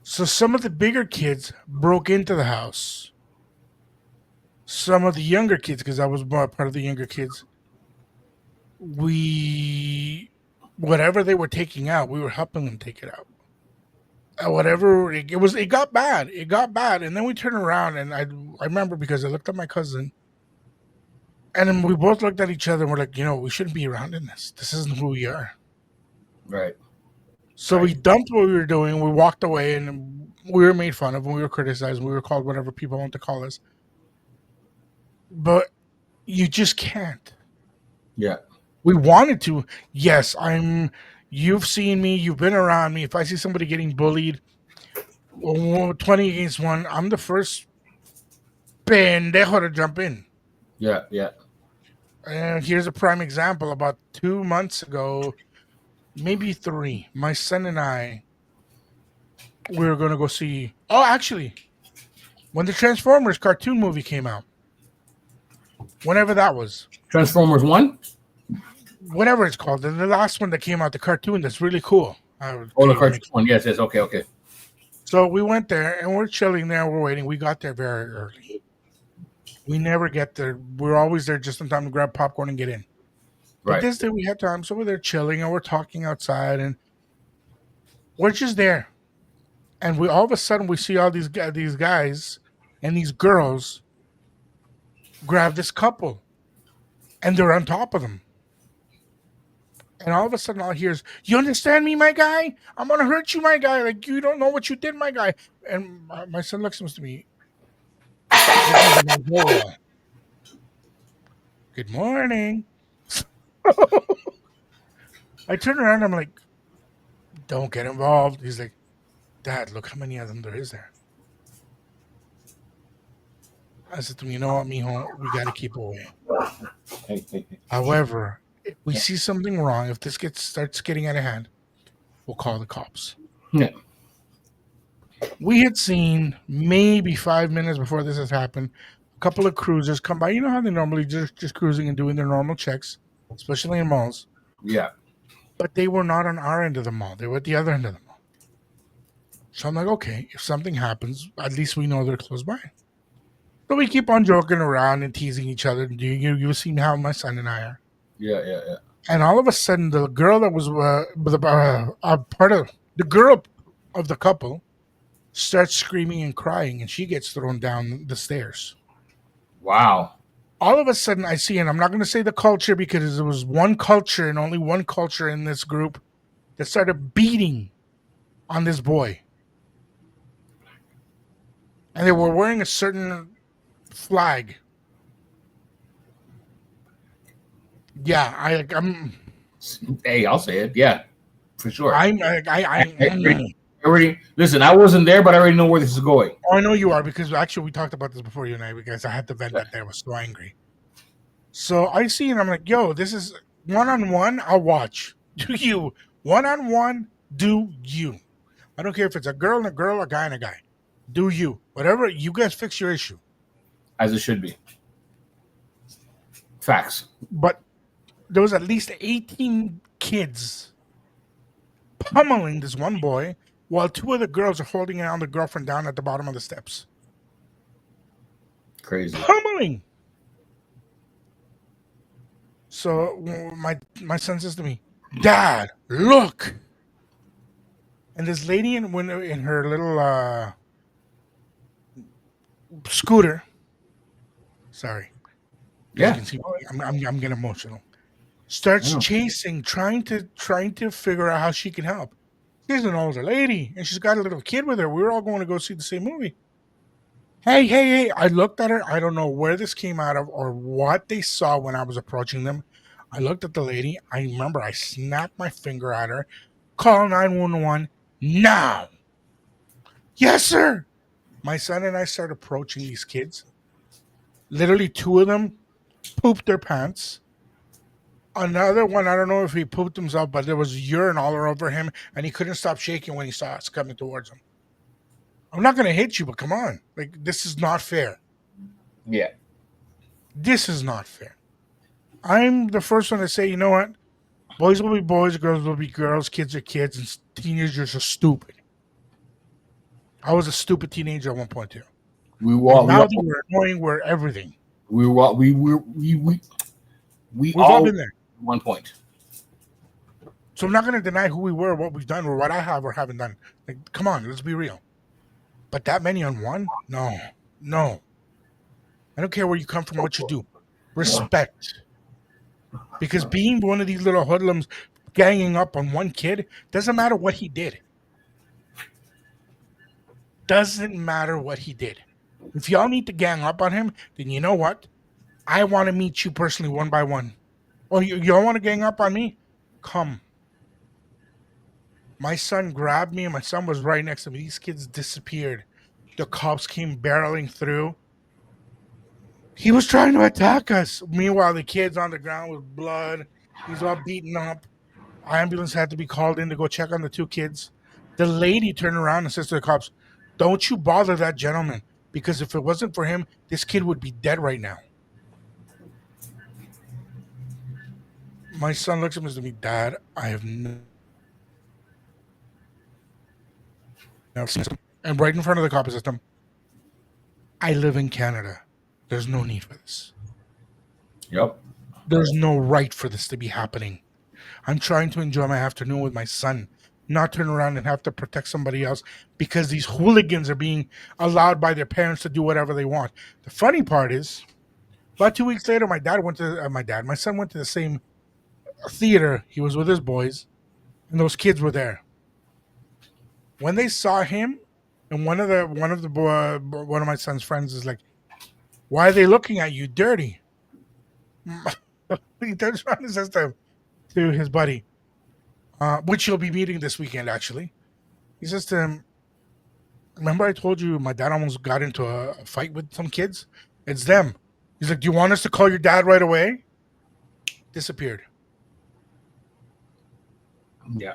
So some of the bigger kids broke into the house. Some of the younger kids, because I was part of the younger kids, whatever they were taking out, we were helping them take it out. Whatever it got bad. It got bad, and then we turned around, and I remember because I looked at my cousin, and then we both looked at each other, and we're like, we shouldn't be around in this. This isn't who we are. Right. So we dumped what we were doing. We walked away, and we were made fun of, and we were criticized, and we were called whatever people want to call us. But you just can't. Yeah. We wanted to. Yes, you've seen me. You've been around me. If I see somebody getting bullied, 20 against 1, I'm the first pendejo to jump in. Yeah, yeah. And here's a prime example. About 2 months ago, maybe 3, my son and I, we were going to go see... Oh, actually, when the Transformers cartoon movie came out, whenever that was. Transformers 1? Whatever it's called. The last one that came out, the cartoon that's really cool. The cartoon one. Yes, okay. So we went there and we're chilling there. We're waiting. We got there very early. We never get there. We're always there just in time to grab popcorn and get in. But Right. this day we had time, so we're there chilling and we're talking outside, and we're just there. And we all of a sudden we see all these guys and these girls grab this couple, and they're on top of them. And all of a sudden, all I hear is, "You understand me, my guy? I'm gonna hurt you, my guy. Like you don't know what you did, my guy." And my son looks to me. This is about to go well. Good morning. I turn around. I'm like, "Don't get involved." He's like, "Dad, look how many of them there is there." I said to him, "You know what, mijo? We got to keep away." Hey. However, if we see something wrong, if this starts getting out of hand, we'll call the cops. Yeah. We had seen maybe 5 minutes before this has happened, a couple of cruisers come by. You know how they normally just cruising and doing their normal checks, especially in malls. Yeah. But they were not on our end of the mall. They were at the other end of the mall. So I'm like, okay, if something happens, at least we know they're close by. So we keep on joking around and teasing each other. You see how my son and I are. Yeah. And all of a sudden, the girl that was part of the girl of the couple starts screaming and crying, and she gets thrown down the stairs. Wow. All of a sudden, I see, and I'm not going to say the culture because there was one culture and only one culture in this group that started beating on this boy. And they were wearing a certain flag. Yeah, I'm. Hey, I'll say it. Yeah, for sure. I already listen. I wasn't there, but I already know where this is going. Oh, I know you are because actually we talked about this before, you and I, because I had to vent that day. I was so angry. So I see and I'm like, yo, this is one-on-one. I'll watch. Do you one-on-one? Do you? I don't care if it's a girl and a girl, a guy and a guy. Do you? Whatever. You guys fix your issue. As it should be. Facts. But there was at least 18 kids pummeling this one boy while two of the girls are holding on the girlfriend down at the bottom of the steps. Crazy. Pummeling. So my son says to me, "Dad, look." And this lady in her little scooter. Sorry. Yeah. You can see I'm getting emotional. Starts chasing, trying to figure out how she can help. She's an older lady, and she's got a little kid with her. We were all going to go see the same movie. Hey. I looked at her. I don't know where this came out of or what they saw when I was approaching them. I looked at the lady. I remember I snapped my finger at her. Call 911 now. Yes, sir. My son and I started approaching these kids. Literally, two of them pooped their pants. Another one, I don't know if he pooped himself, but there was urine all over him, and he couldn't stop shaking when he saw us coming towards him. I'm not going to hit you, but come on. Like, this is not fair. Yeah. This is not fair. I'm the first one to say, you know what? Boys will be boys, girls will be girls, kids are kids, and teenagers are stupid. I was a stupid teenager at one point too. We're annoying. We're everything. We've all been there. 1 point. So I'm not going to deny who we were, what we've done, or what I have or haven't done. Like, come on, let's be real. But that many on one? No. I don't care where you come from, what you do. Respect. Because being one of these little hoodlums ganging up on one kid doesn't matter what he did. Doesn't matter what he did. If y'all need to gang up on him, then you know what? I want to meet you personally one by one. Oh, y'all want to gang up on me? Come. My son grabbed me, and my son was right next to me. These kids disappeared. The cops came barreling through. He was trying to attack us. Meanwhile, the kid's on the ground with blood. He's all beaten up. Ambulance had to be called in to go check on the two kids. The lady turned around and says to the cops, "Don't you bother that gentleman, because if it wasn't for him, this kid would be dead right now." My son looks at me and says to me, "Dad, I have never seen and right in front of the copy system, I live in Canada. There's no need for this. Yep. There's no right for this to be happening. I'm trying to enjoy my afternoon with my son, not turn around and have to protect somebody else because these hooligans are being allowed by their parents to do whatever they want. The funny part is, about 2 weeks later, my son went to the same theater. He was with his boys, and those kids were there. When they saw him, and one of my son's friends is like, "Why are they looking at you, dirty?" He turns around and says to his buddy, which he'll be meeting this weekend, actually. He says to him, "Remember I told you my dad almost got into a fight with some kids? It's them." He's like, "Do you want us to call your dad right away?" Disappeared. Yeah.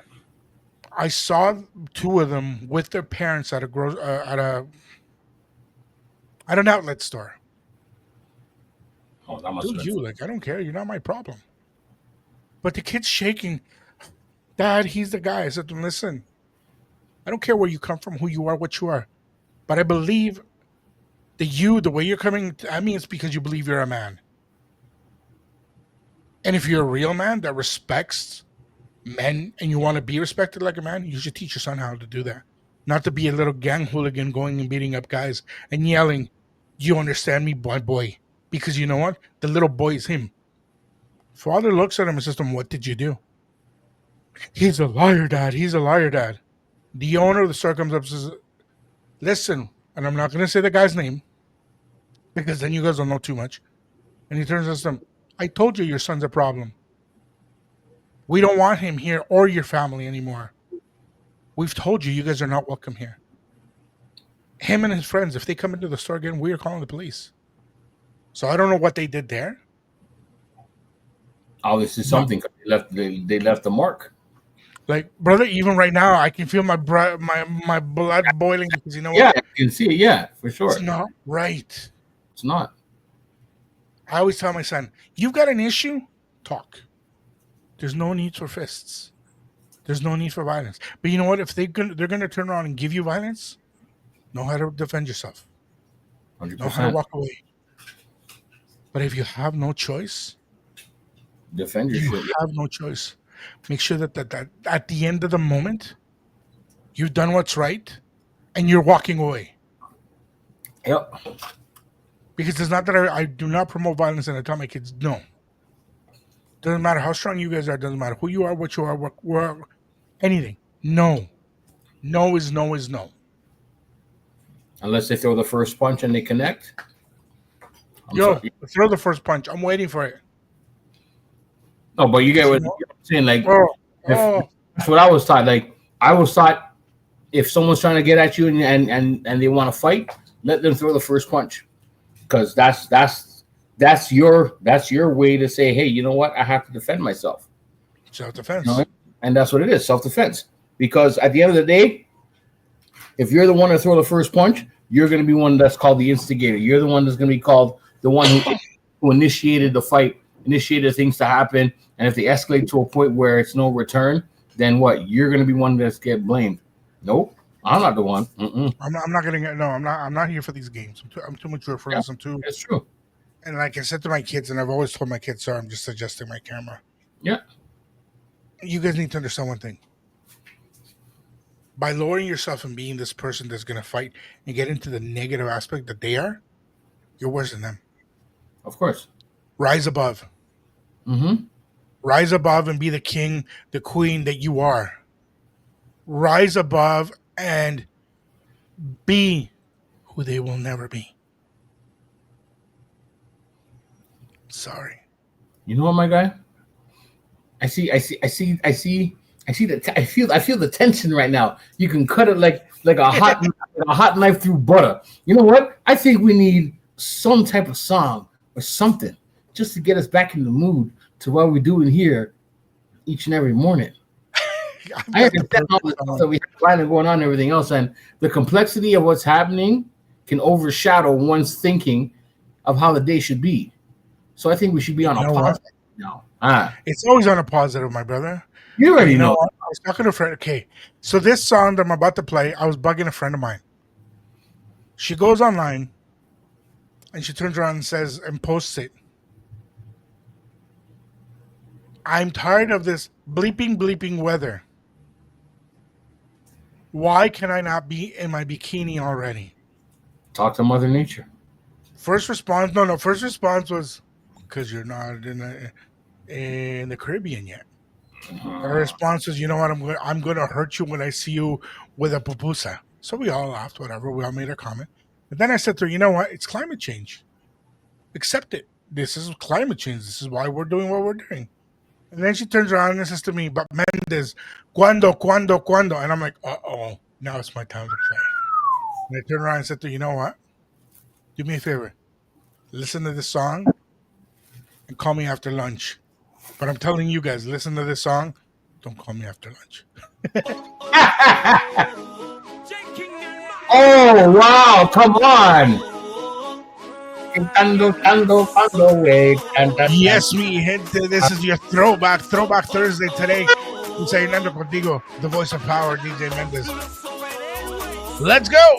I saw two of them with their parents at an outlet store. Oh, that must Dude, have you like, I don't care. You're not my problem. But the kid's shaking. "Dad, he's the guy." I said to him, "Listen, I don't care where you come from, who you are, what you are. But I believe that the way you're coming at me, it's because you believe you're a man. And if you're a real man that respects men and you want to be respected like a man, you should teach your son how to do that. Not to be a little gang hooligan going and beating up guys and yelling, 'You understand me, boy?' Because you know what? The little boy is him." Father looks at him and says to him, "What did you do?" "He's a liar, Dad. He's a liar, Dad." The owner of the store comes up and says, "Listen," and I'm not going to say the guy's name because then you guys don't know too much. And he turns and says to him, "I told you your son's a problem. We don't want him here or your family anymore. We've told you guys are not welcome here. Him and his friends, if they come into the store again, we are calling the police." So I don't know what they did there. Obviously something. They left the mark. Like, brother, even right now, I can feel my blood boiling because you know what? Yeah, I can see it. Yeah, for sure. It's not right. It's not. I always tell my son, "You've got an issue? Talk. There's no need for fists. There's no need for violence. But you know what? If they're gonna turn around and give you violence, know how to defend yourself. 100%. Know how to walk away. But if you have no choice, defend your shit. You have no choice. Make sure that at the end of the moment, you've done what's right, and you're walking away." Yep. Because it's not that I do not promote violence, and I tell my kids, no. Doesn't matter how strong you guys are. Doesn't matter who you are, what you are, where anything. No. No is no is no. Unless they throw the first punch and they connect. Throw the first punch. I'm waiting for it. No, but you get what I'm saying. Like, that's what I was taught. Like, I was taught if someone's trying to get at you and they want to fight, let them throw the first punch, because that's your way to say, hey, you know what? I have to defend myself. Self-defense. You know? And that's what it is, self-defense. Because at the end of the day, if you're the one to throw the first punch, you're going to be one that's called the instigator. You're the one that's going to be called the one who initiated the fight, initiated things to happen. And if they escalate to a point where it's no return, then what? You're going to be one that's get blamed. Nope, I'm not the one. Mm-mm. I'm not getting it. No, I'm not here for these games. I'm too mature for this. That's true. And like I said to my kids, and I've always told my kids, sorry, I'm just adjusting my camera. Yeah. You guys need to understand one thing. By lowering yourself and being this person that's going to fight and get into the negative aspect that they are, you're worse than them. Of course. Rise above. Mm-hmm. Rise above and be the king, the queen that you are. Rise above and be who they will never be. Sorry. You know what, my guy? I feel the tension right now. You can cut it like a hot knife through butter. You know what? I think we need some type of song or something just to get us back in the mood to what we're doing here each and every morning. I understand all the stuff that we have planning going on and everything else, and the complexity of what's happening can overshadow one's thinking of how the day should be. So I think we should be on a positive now. It's always on a positive, my brother. You already know. I was talking to a friend. Okay, so this song that I'm about to play, I was bugging a friend of mine. She goes online and she turns around and says and posts it. I'm tired of this bleeping weather. Why can I not be in my bikini already? Talk to Mother Nature. First response, no. First response was because you're not in the Caribbean yet. Her response was, you know what? I'm going to hurt you when I see you with a pupusa. So we all laughed, whatever. We all made a comment. But then I said to her, you know what? It's climate change. Accept it. This is climate change. This is why we're doing what we're doing. And then she turns around and says to me, but Mendez, cuando? And I'm like, uh-oh, now it's my time to play. And I turned around and said to her, you know what? Do me a favor. Listen to this song and call me after lunch. But I'm telling you guys, listen to this song. Don't call me after lunch. Oh, wow. Come on. Yes, mi gente. This is your Throwback Thursday today. Desayunando Contigo, the voice of power, DJ Mendez. Let's go.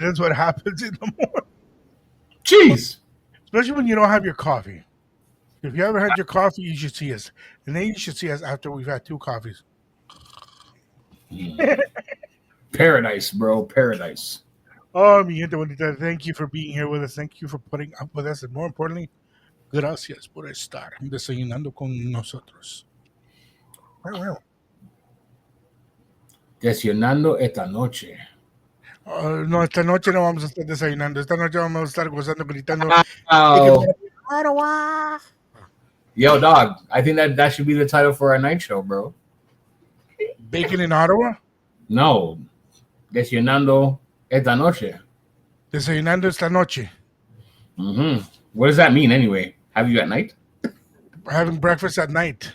That's what happens in the morning. Jeez. Especially when you don't have your coffee. If you haven't had your coffee, you should see us. And then you should see us after we've had 2 coffees. Paradise, bro. Paradise. Oh, mi gente bonita, thank you for being here with us. Thank you for putting up with us. And more importantly, gracias por estar desayunando con nosotros. Wow. Desayunando esta noche. No, esta noche no vamos a estar desayunando. Esta noche vamos a estar gozando, gritando. Oh. Yo, dog. I think that should be the title for our night show, bro. Bacon in Ottawa? No. Desayunando esta noche. Desayunando esta noche. Mm-hmm. What does that mean anyway? Have you at night? Having breakfast at night.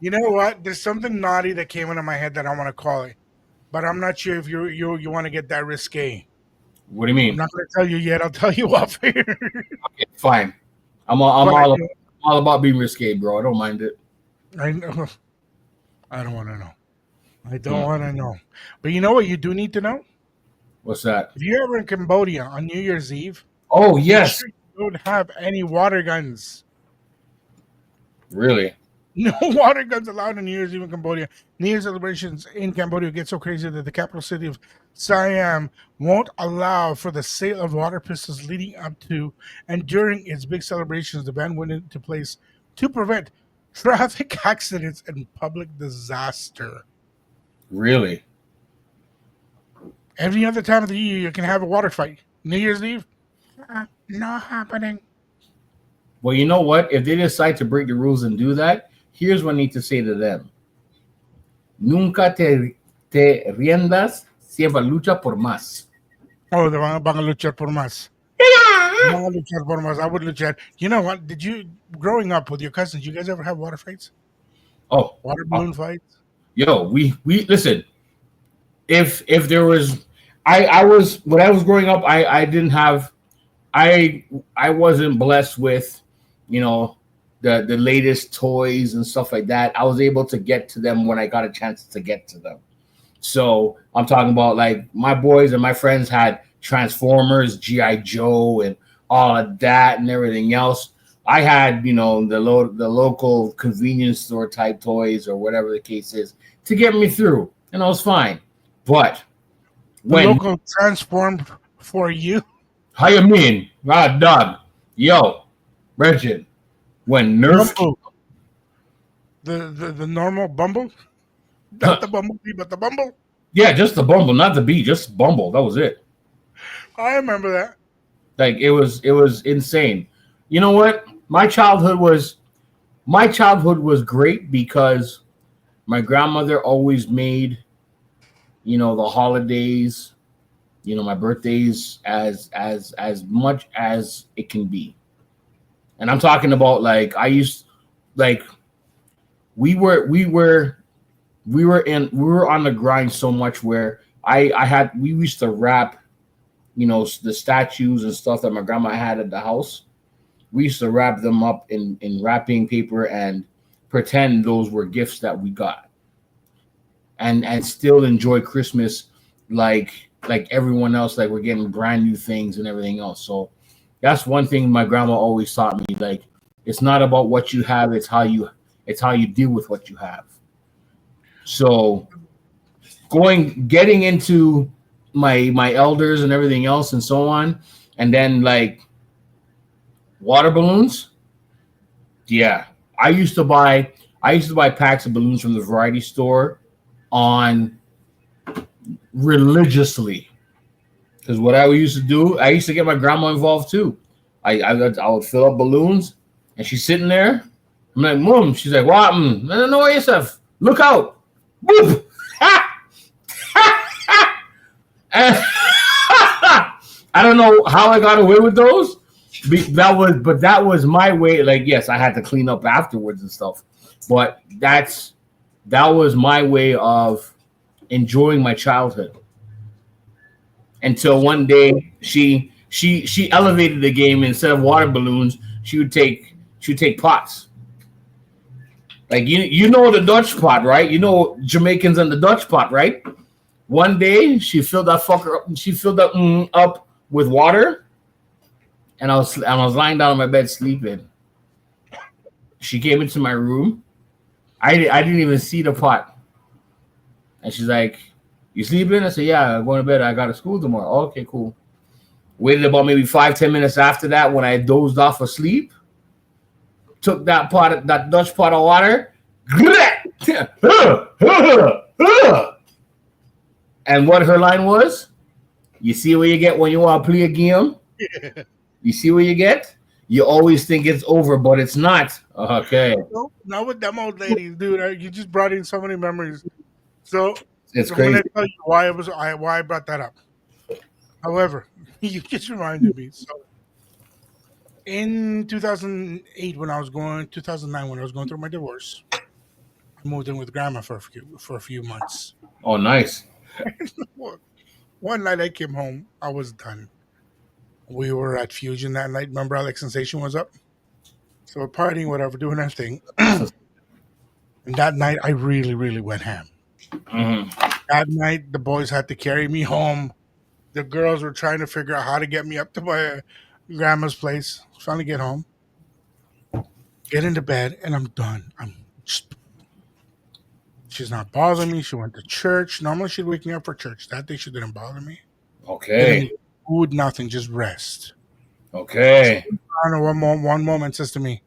You know what? There's something naughty that came into my head that I want to call it, but I'm not sure if you want to get that risque. What do you mean? I'm not going to tell you yet. I'll tell you off here. Okay, fine. I'm all about being risque, bro. I don't mind it. I know. I don't want to know. I don't want to know. But you know what you do need to know? What's that? If you're ever in Cambodia on New Year's Eve, oh yes, sure you don't have any water guns. Really? No water guns allowed on New Year's Eve in Cambodia. New Year's celebrations in Cambodia get so crazy that the capital city of Siam won't allow for the sale of water pistols leading up to and during its big celebrations. The ban went into place to prevent traffic accidents and public disaster. Really? Every other time of the year, you can have a water fight. New Year's Eve, not happening. Well, you know what? If they decide to break the rules and do that, here's what I need to say to them. Nunca te riendas, siempre lucha por más. Oh, they van a luchar por más. Van a luchar por más. I would luchar. You know what? Did you, growing up with your cousins, you guys ever have water fights? Oh. Water balloon fights? Yo, we listen. If there was, when I was growing up, I didn't have, I wasn't blessed with, you know, the latest toys and stuff like that. I was able to get to them when I got a chance to get to them. So I'm talking about like my boys and my friends had Transformers, G.I. Joe, and all of that and everything else. I had, you know, the local convenience store type toys or whatever the case is to get me through, and I was fine. But when the local transformed for you, how you mean, dog? Yo, Reggie, when Nerf, the normal Bumble, not the Bumblebee, but the Bumble. Yeah, just the Bumble, not the Bee, just Bumble. That was it. I remember that. Like it was insane. You know what? My childhood was great because my grandmother always made, you know, the holidays, you know, my birthdays as much as it can be. And I'm talking about like we were on the grind so much where we used to wrap, you know, the statues and stuff that my grandma had at the house. We used to wrap them up in wrapping paper and pretend those were gifts that we got. And still enjoy Christmas like everyone else, like we're getting brand new things and everything else. So that's one thing my grandma always taught me. Like, it's not about what you have, it's how you deal with what you have. So getting into my elders and everything else and so on, and then like water balloons. Yeah, I used to buy packs of balloons from the variety store on religiously, because what I used to do, I used to get my grandma involved too. I would fill up balloons, and she's sitting there. I'm like, Mom. She's like, what? No, yourself. Look out! Boop! I don't know how I got away with those. That was my way. Like, yes, I had to clean up afterwards and stuff, but that was my way of enjoying my childhood. Until one day she elevated the game. Instead of water balloons, she would take pots. Like you know the Dutch pot, right? You know Jamaicans and the Dutch pot, right? One day she filled that fucker up. She filled that up with water, and I was lying down on my bed sleeping. She came into my room. I didn't even see the pot. And she's like, "You sleeping?" I said, "Yeah, I'm going to bed. I got to school tomorrow." Okay, cool. Waited about maybe 5-10 minutes after that when I dozed off asleep. Took that Dutch pot of water, and what her line was, "You see what you get when you want to play a game? You see what you get? You always think it's over, but it's not." Okay. Nope, not with them old ladies, dude. You just brought in so many memories. So It's I'm going crazy. to tell you why I brought that up. However, you just reminded me. So in 2009 when I was going through my divorce, I moved in with grandma for a few months. Oh, nice. One night I came home, I was done. We were at Fusion that night. Remember, Alex Sensation was up, so we're partying, whatever, doing our thing. And that night, I really, really went ham. That night, the boys had to carry me home. The girls were trying to figure out how to get me up to my grandma's place. Finally, get home, get into bed, and I'm done. She's not bothering me. She went to church. Normally, she'd wake me up for church. That day, she didn't bother me. Didn't Okay. eat food, nothing, just rest. Okay. I don't know. One moment says to me,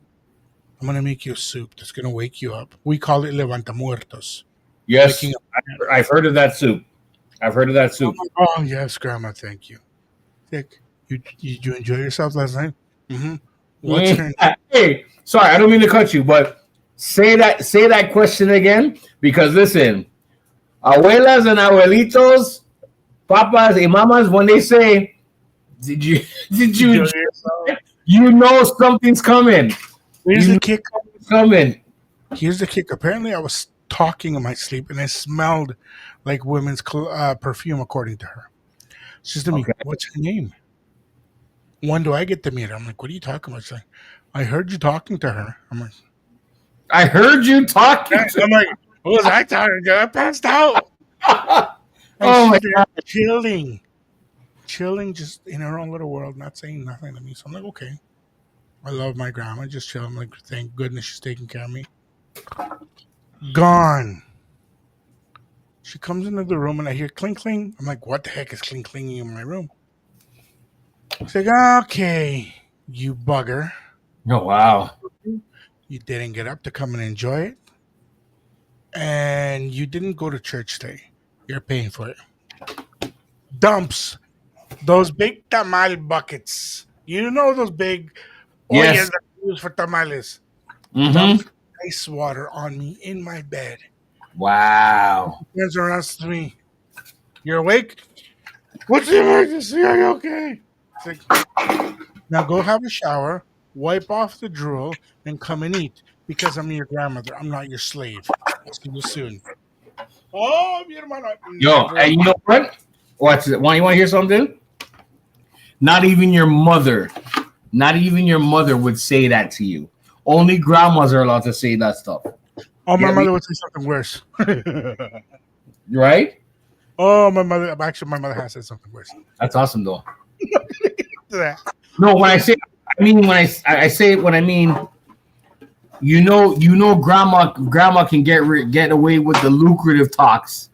"I'm gonna make you a soup that's gonna wake you up." We call it levanta muertos. Yes, Waking up. I've heard of that soup. I've heard of that soup. Oh yes, Grandma, thank you. Dick, did you enjoy yourself last night? Mm-hmm. What's her name? Hey, sorry, I don't mean to cut you, but say that question again because listen, abuelas and abuelitos, papas y mamas, when they say, "Did you Enjoy yourself. you know something's coming." Here's You the know kick. something's coming. Here's the kick. Apparently, I was talking in my sleep, and I smelled like women's perfume, according to her. She says to me, Okay. "What's her name? When do I get to meet her?" I'm like, "What are you talking about?" She's like, "I heard you talking to her." I'm like, I heard you talking. I'm like, "What was I talking to? I passed out." And Oh my she's there chilling, just in her own little world, not saying nothing to me. So I'm like, okay, I love my grandma, just chill. I'm like, thank goodness she's taking care of me. Gone. She comes into the room and I hear clink cling. I'm like, what the heck is clink clinging in my room? She's like, okay, you bugger. Oh wow. You didn't get up to come and enjoy it. And you didn't go to church today. You're paying for it. Dumps those big tamal buckets. You know those big Yes. ollas that we use for tamales. Mm-hmm. Dumps ice water on me in my bed. Wow. Turns around to me. "You're awake? What's the emergency? Are you okay?" It's like, now go have a shower, wipe off the drool, and come and eat because I'm your grandmother. I'm not your slave. I'll see you soon. Oh, mi hermano. Yo, Never. and you know what? Watch it. You want to hear something? Not even your mother, would say that to you. Only grandmas are allowed to say that stuff. Oh, my Get me? mother would say something worse. Right? Oh, my mother. Actually, my mother has said something worse. That's awesome, though. Yeah. No, when I say, I mean when I say it when I mean, grandma can get away with the lucrative talks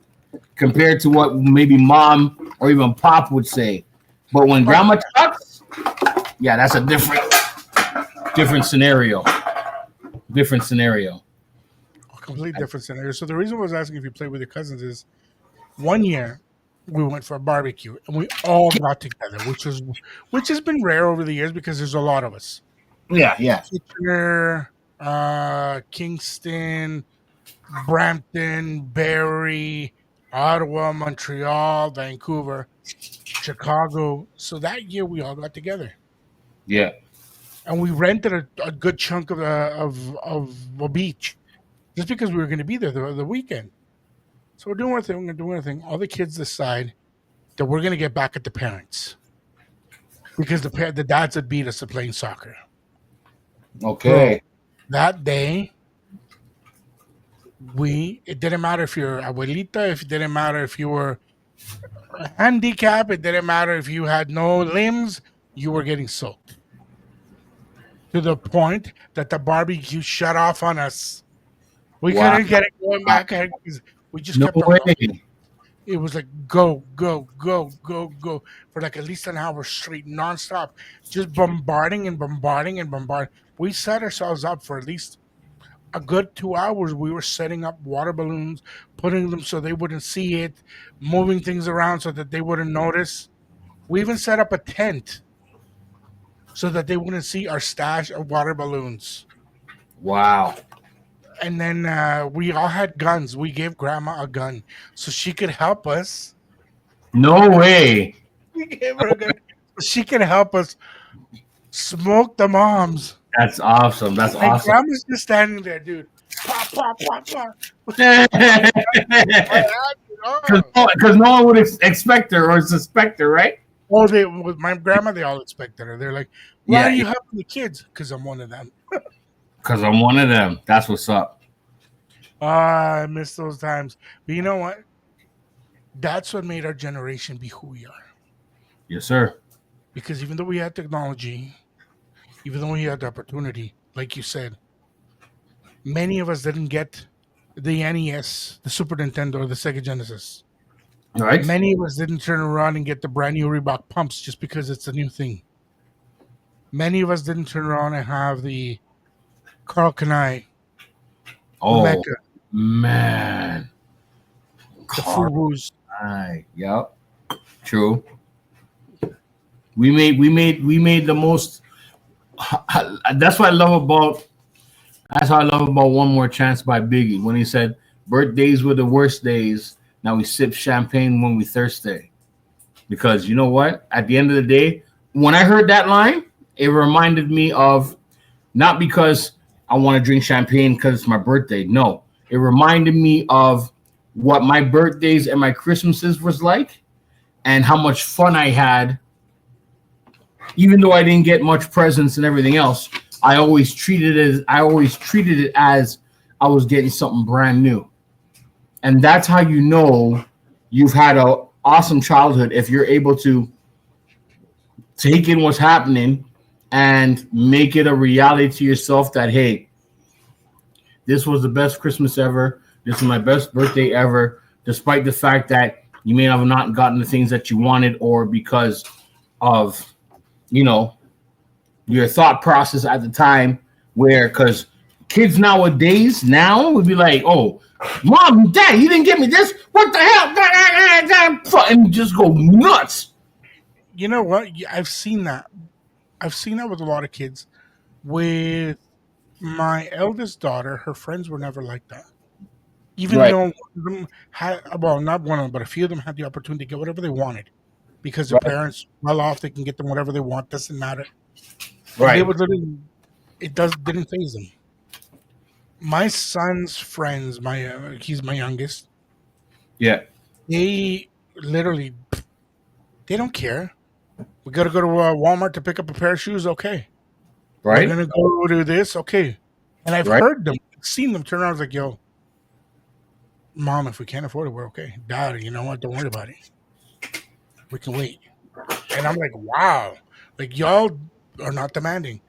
compared to what maybe mom or even pop would say. But when grandma talks, yeah, that's a different scenario. Different scenario. Completely different scenario. So the reason I was asking if you play with your cousins is one year we went for a barbecue and we all got together, which has been rare over the years because there's a lot of us. Yeah. Kitchener, Kingston, Brampton, Barrie, Ottawa, Montreal, Vancouver, Chicago. So that year we all got together. Yeah. And we rented a good chunk of a beach just because we were going to be there the weekend. So we're doing our thing. All the kids decide that we're going to get back at the parents because the dads had beat us at playing soccer. Okay. Bro, that day, it didn't matter if you're abuelita, it didn't matter if you were handicapped, it didn't matter if you had no limbs, you were getting soaked. To the point that the barbecue shut off on us. We couldn't get it going back We just No kept on way. going. It was like go, go, go, go, go for like at least an hour straight, nonstop, just bombarding and bombarding and bombarding. We set ourselves up for at least a good 2 hours. We were setting up water balloons, putting them so they wouldn't see it, moving things around so that they wouldn't notice. We even set up a tent so that they wouldn't see our stash of water balloons. Wow. And then we all had guns. We gave grandma a gun so she could help us. No way. We gave her a gun so she could help us smoke the moms. That's awesome. That's And awesome. grandma's just standing there, dude. Pop, pop, pop, pop. Because no one would expect her or suspect her, right? Oh, with my grandma, they all expected her. They're like, "Why are you helping the kids?" Because I'm one of them. Because I'm one of them. That's what's up. I miss those times. But you know what? That's what made our generation be who we are. Yes, sir. Because even though we had technology, even though we had the opportunity, like you said, many of us didn't get the NES, the Super Nintendo, or the Sega Genesis. All right. Many of us didn't turn around and get the brand new Reebok pumps just because it's a new thing. Many of us didn't turn around and have the Carl Kanai. Oh, Mecca, man. the Fubu's. Yep. True. We made the most. That's what I love about. That's what I love about One More Chance by Biggie when he said, "Birthdays were the worst days. Now we sip champagne when we thirsty." Because you know what? At the end of the day, when I heard that line, it reminded me of, not because I want to drink champagne because it's my birthday. No, it reminded me of what my birthdays and my Christmases was like and how much fun I had. Even though I didn't get much presents and everything else, I always treated it as I was getting something brand new. And that's how you know you've had an awesome childhood, if you're able to take in what's happening and make it a reality to yourself that, hey, this was the best Christmas ever. This is my best birthday ever, despite the fact that you may have not gotten the things that you wanted, or because of, your thought process at the time, because kids nowadays would be like, "Oh, Mom, Dad, you didn't get me this. What the hell?" And just go nuts. You know what? I've seen that. I've seen that with a lot of kids. With my eldest daughter, her friends were never like that. Even though one of them had, well, not one of them, but a few of them had the opportunity to get whatever they wanted because their parents well off, they can get them whatever they want. Doesn't matter. Right. They would literally, didn't faze them. My son's friends, he's my youngest. Yeah. They literally, they don't care. We got to go to Walmart to pick up a pair of shoes. Okay. Right. We're going to go do this. Okay. And I've heard them, seen them turn around. I was like, "Yo, Mom, if we can't afford it, we're okay. Dad, you know what? Don't worry about it. We can wait." And I'm like, wow. Like, y'all are not demanding.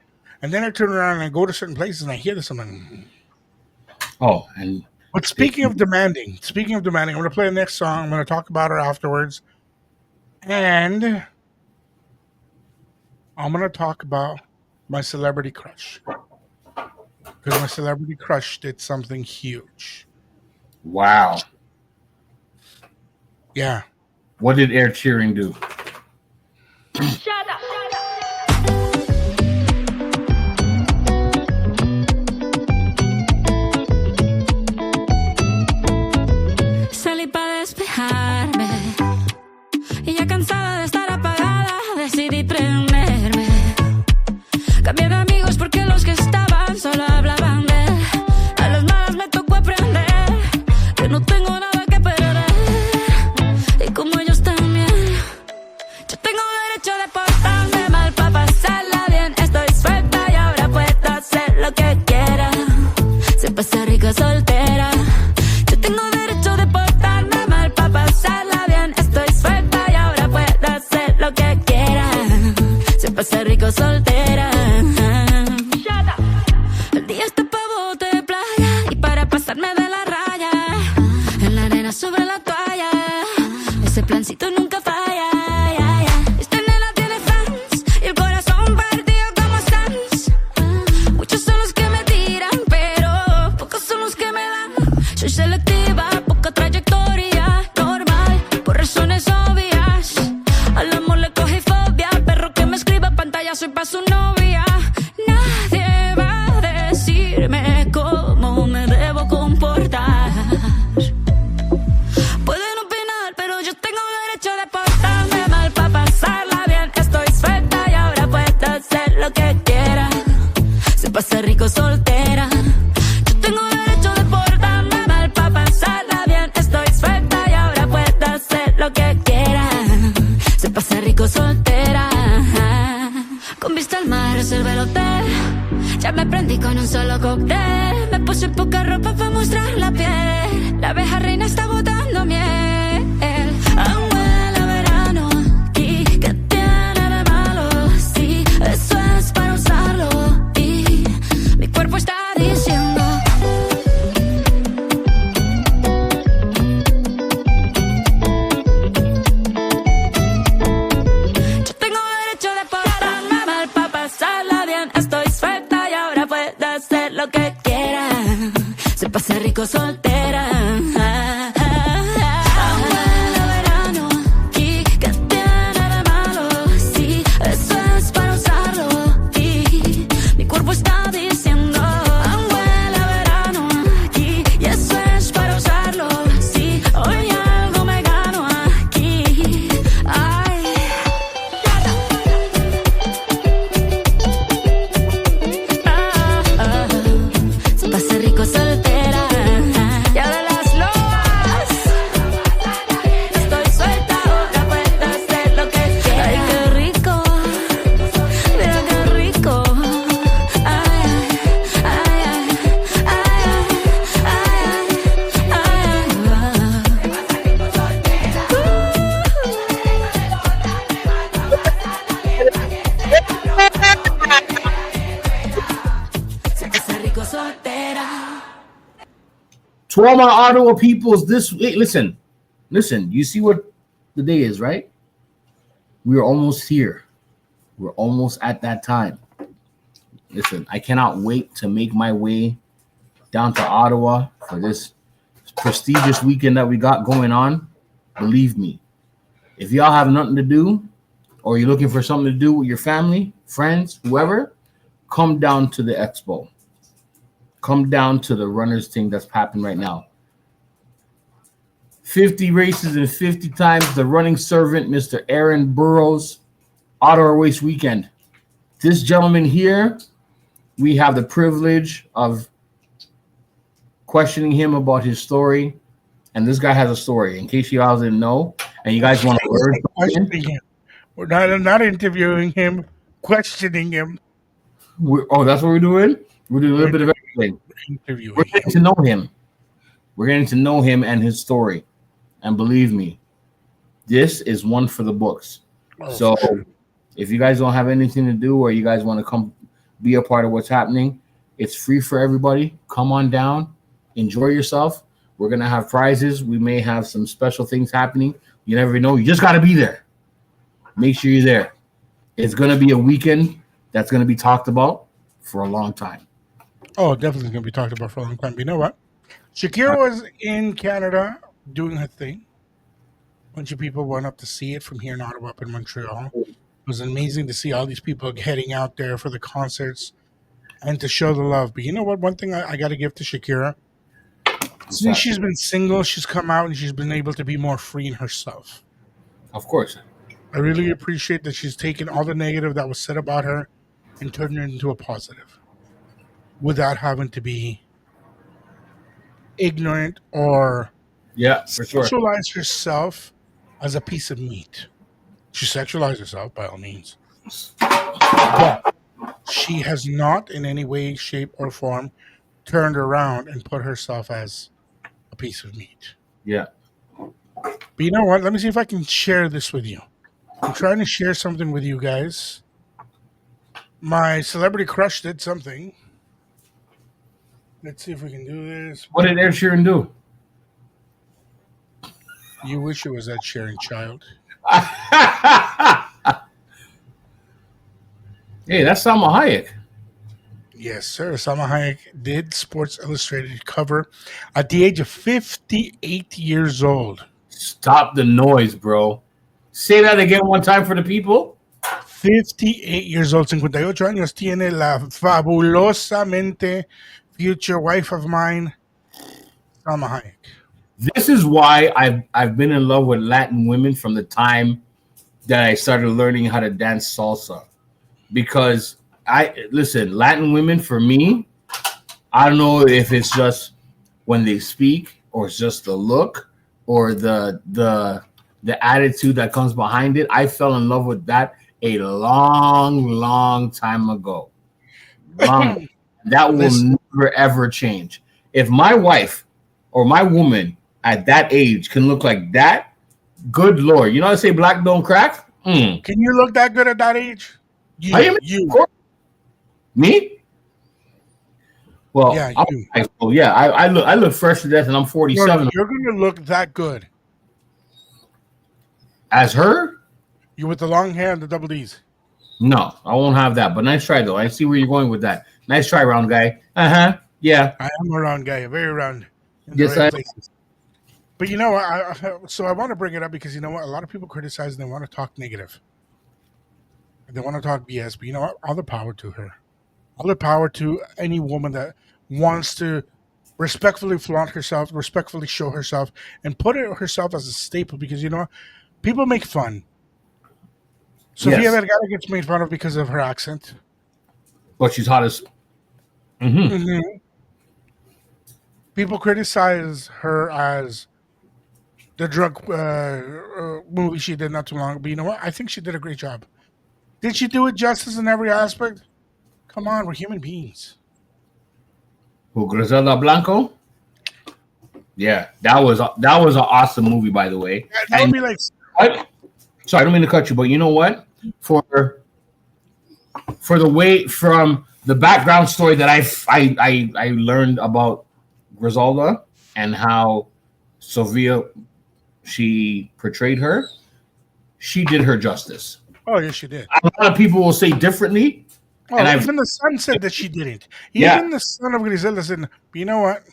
And then I turn around and I go to certain places and I hear this. I'm like, oh, and but speaking of demanding, I'm going to play the next song. I'm going to talk about her afterwards. And I'm going to talk about my celebrity crush. Because my celebrity crush did something huge. Wow. Yeah. What did Air Cheering do? Shut up. Salí para despejarme y ya cansada de estar apagada decidí prenderme. Cambié de amigos porque los que estaban solo hablaban de él. A las malas me tocó aprender que no tengo nada que perder. Y como ellos también, yo tengo derecho de portarme mal para pasarla bien. Estoy suelta y ahora puedo hacer lo que quiera. Se pasa rica soltera. Yo tengo derecho de portarme mal para pasarla bien. Estoy suelta y ahora puedo hacer lo que quiera. Se pasa rico soltera. El día está pa' bote de playa y para pasarme de la raya. En la arena arena sobre la toalla. Ese plancito nunca falla. Esta nena tiene fans y el corazón partido como Sans. Muchos son los que me tiran, pero pocos son los que me dan. Soy selectiva, poca trayectoria, normal, por razones obvias. Al amor le cogí fobia, perro que me escriba pantalla, soy pa' su novia. Nadie va a decirme cómo me debo comportar. Pueden opinar, pero yo tengo derecho de portarme mal pa' pasarla bien. Estoy suelta y ahora puedo hacer lo que quiera. Se pasa rico soltera. Yo tengo derecho de portarme mal pa' pasarla bien. Estoy suelta y ahora puedo hacer lo que quiera. Se pasa rico soltera. Con vista al mar reservé el hotel. Ya me prendí con un solo cóctel. Me puse poca ropa para mostrar la piel. La abeja reina está botando miel. Aún huele a verano aquí. ¿Qué tiene de malo? Sí, eso es para usarlo. Y mi cuerpo está diciendo. Yo tengo derecho de portarme mal pa' pasarla bien. Estoy suelta y ahora puedo hacer lo que quiera. Se pasa rico soltera. Aún huele a verano aquí. ¿Qué tiene de malo? Sí, eso es para usarlo. Y mi cuerpo está diciendo. Aún huele a verano aquí. Y eso es para usarlo. Sí, hoy algo me gano aquí. Ay. Se pasa rico soltera. Y ahora las lobas. Estoy suelta, ahora puedo hacer lo que quiera. Ay, qué rico. Mira qué rico. Ay, ay, ay, se pasa rico soltera. To all my Ottawa peoples, listen. You see what the day is, right? We are almost here. We're almost at that time. Listen, I cannot wait to make my way down to Ottawa for this prestigious weekend that we got going on. Believe me, if y'all have nothing to do, or you're looking for something to do with your family, friends, whoever, come down to the expo. Come down to the runners thing that's happening right now. 50 races and 50 times the running servant, Mr. Aaron Burrows, Ottawa Race Weekend. This gentleman here, we have the privilege of questioning him about his story. And this guy has a story, in case you guys didn't know, and you guys want to learn Questioning him. We're not interviewing him, questioning him. That's what we're doing? We're doing a little bit of everything. We're getting to know him. We're getting to know him and his story. And believe me, this is one for the books. So if you guys don't have anything to do or you guys want to come be a part of what's happening, it's free for everybody. Come on down. Enjoy yourself. We're going to have prizes. We may have some special things happening. You never know. You just got to be there. Make sure you're there. It's going to be a weekend that's going to be talked about for a long time. Oh, definitely going to be talked about for a long time. But you know what? Shakira was in Canada doing her thing. A bunch of people went up to see it from here in Ottawa, up in Montreal. It was amazing to see all these people heading out there for the concerts and to show the love. But you know what? One thing I got to give to Shakira, since she's been single, she's come out and she's been able to be more free in herself. Of course. I really appreciate that she's taken all the negative that was said about her and turned it into a positive without having to be ignorant or for sure. sexualize herself as a piece of meat. She sexualized herself by all means. But she has not in any way, shape, or form turned around and put herself as a piece of meat. Yeah. But you know what? Let me see if I can share this with you. I'm trying to share something with you guys. My celebrity crush did something. Let's see if we can do this. What did Ed Sheeran do? You wish it was that Sharon child. Hey, that's Salma Hayek. Yes, sir. Salma Hayek did Sports Illustrated cover at the age of 58 years old. Stop the noise, bro. Say that again one time for the people. 58 years old, 58 años tiene la fabulosamente future wife of mine, Salma Hayek. This is why I've been in love with Latin women from the time that I started learning how to dance salsa. Because Latin women for me, I don't know if it's just when they speak or it's just the look or the attitude that comes behind it. I fell in love with that a long time ago. That will never ever change. If my wife or my woman at that age can look like that, good Lord. You know how to say black don't crack? Can you look that good at that age? Me? Well, yeah, I look fresh to death, and I'm 47. No, you're gonna look that good as her. You with the long hair and the double D's. No, I won't have that. But nice try, though. I see where you're going with that. Nice try, round guy. Yeah. I am a round guy, very round. Yes, But you know what? So I want to bring it up because you know what? A lot of people criticize and they want to talk negative. They want to talk BS. But you know what? All the power to her. All the power to any woman that wants to respectfully flaunt herself, respectfully show herself, and put herself as a staple. Because you know what? People make fun. Sofia Vergara gets made fun of because of her accent. But she's hot as... People criticize her as the drug movie she did not too long ago. But you know what? I think she did a great job. Did she do it justice in every aspect? Come on, we're human beings. Who, Griselda Blanco? Yeah, that was an awesome movie, by the way. That would be like... Sorry, I don't mean to cut you, but you know what? For the way from the background story that I learned about Griselda and how Sofia she portrayed her, she did her justice. Oh, yes, she did. A lot of people will say differently. Oh, and even the son said that she didn't. Even the son of Griselda said, you know what?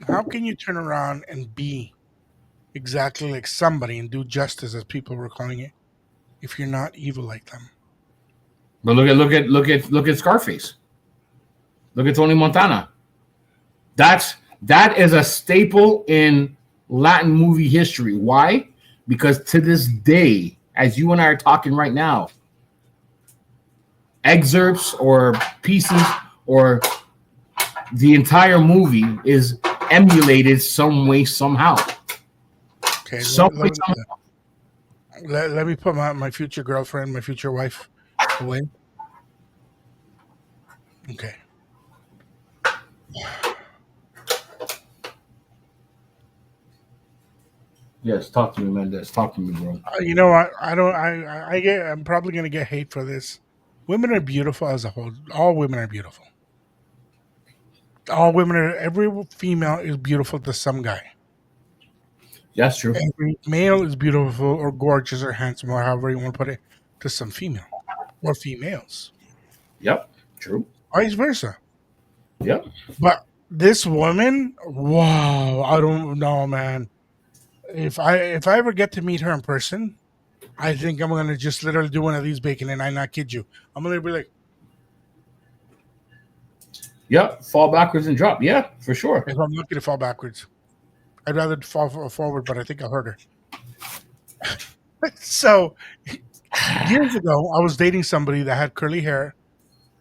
How can you turn around and be exactly like somebody and do justice as people were calling it if you're not evil like them? But look at Scarface. Look at Tony Montana. That is a staple in Latin movie history. Why? Because to this day, as you and I are talking right now, excerpts or pieces or the entire movie is emulated some way, somehow. Okay, let me put my future girlfriend, my future wife away. Okay. Yes, talk to me, Mendez. Talk to me, bro. You know what? I'm probably gonna get hate for this. Women are beautiful as a whole. All women are beautiful. Every female is beautiful to some guy. That's true. Every male is beautiful or gorgeous or handsome or however you want to put it to some female or females. Yep, true. Vice versa. Yep. But this woman, wow, I don't know, man. If I ever get to meet her in person, I think I'm gonna just literally do one of these bacon, and I not kid you. I'm gonna be like, yep, fall backwards and drop. Yeah, for sure. If I'm lucky to fall backwards, I'd rather fall forward, but I think I hurt her. So years ago, I was dating somebody that had curly hair,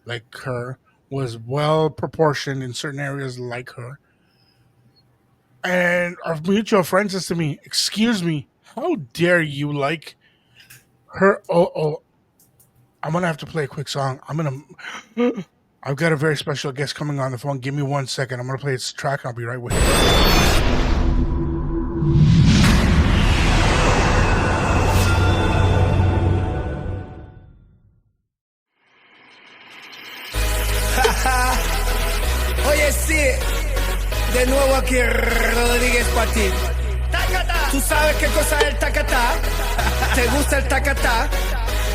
like her, was well proportioned in certain areas, like her. And our mutual friend says to me, "Excuse me, how dare you like her?" Oh, I'm gonna have to play a quick song. I've got a very special guest coming on the phone. Give me 1 second. I'm gonna play this track. I'll be right with you. Oye, sí, de nuevo aquí Rodríguez para ti. ¿Tú sabes qué cosa es el tacatá? ¿Te gusta el tacatá?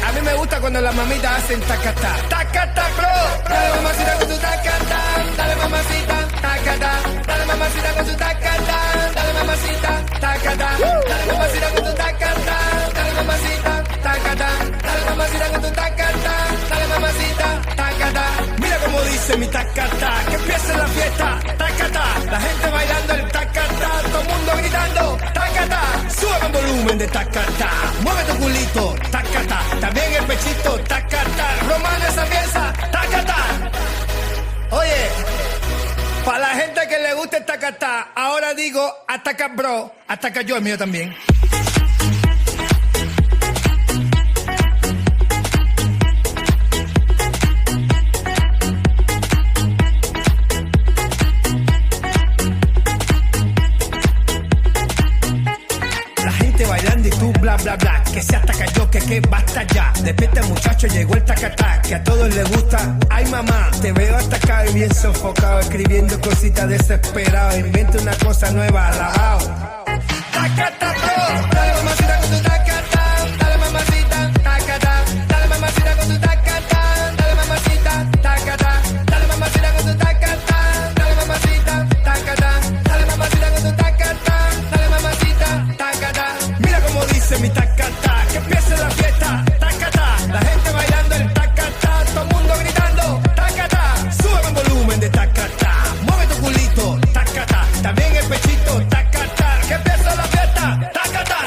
A mí me gusta cuando las mamitas hacen tacatá. Tacatá, bro. Dale mamacita con tu tacatá. Dale mamacita, tacatá. Dale mamacita con tu tacatá. Dale mamacita, tacatá. Dale mamacita con tu tacatá. Dale mamacita, tacatá. Dale mamacita con tu tacatá. Dale mamacita, tacatá. Mira cómo dice mi tacatá. Que empiece la fiesta, tacatá. La gente bailando el tacatá. Todo el mundo gritando, tacatá. Sube el volumen de tacatá. Mueve tu culito, tacatá. También el pechito, tacatá. Romano esa pieza, tacatá. Oye, para la gente que le gusta el tacatá, ahora digo, ataca bro, ataca yo, el mío también. Bailando y tú bla bla bla, que se ataca yo, que basta ya. Despierta muchacho, llegó el tacatá, que a todos les gusta. Ay mamá, te veo atacado y bien sofocado, escribiendo cositas desesperado. Inventa una cosa nueva, alabao. Tacatá, bro, dale mamacita con tu tacatá, dale mamacita, tacatá, dale mamacita con tu tacatá, dale mamacita, tacatá, dale mamacita con tu tacatá, dale mamacita, tacatá, dale mamacita con tu tacatá, dale mamacita, tacatá. Mira cómo dice mi tacatá, que empiece la fiesta, tacatá. La gente bailando el tacatá, todo el mundo gritando, tacatá. Sube el volumen de tacatá, mueve tu culito, tacatá. También el pechito, tacatá. Que empiece la fiesta, tacatá.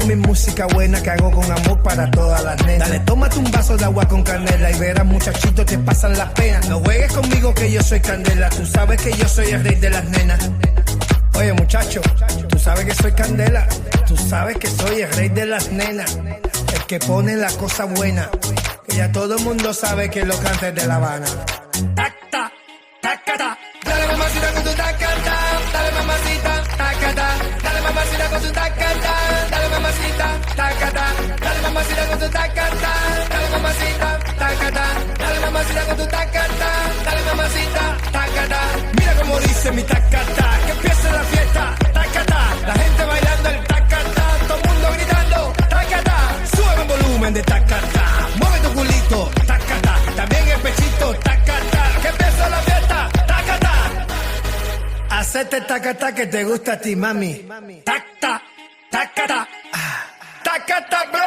Mi música buena que hago con amor para todas las nenas. Dale, tómate un vaso de agua con canela y verás muchachitos te pasan las penas. No juegues conmigo que yo soy candela, tú sabes que yo soy el rey de las nenas. Oye muchacho, tú sabes que soy candela, tú sabes que soy el rey de las nenas. El que pone la cosa buena, que ya todo el mundo sabe que lo canta es de La Habana. Tacta, tacata, dale mamacita con tu tacata, dale mamacita, tacata, dale mamacita con tu tacata, dale mamacita, tacata, dale mamacita con tu tacata, dale mamacita, tacata, dale mamacita con tu tacata, dale mamacita, tacata. Mira cómo dice mi tacata, que empiece la fiesta, tacata. La gente bailando el tacata, todo el mundo gritando, tacata. Sube el volumen de tacata, mueve tu culito, tacata. También el pechito, tacata. Que empiece la fiesta, tacata. Hacete tacata que te gusta a ti, mami. Tacta, tacata, tacata, bro.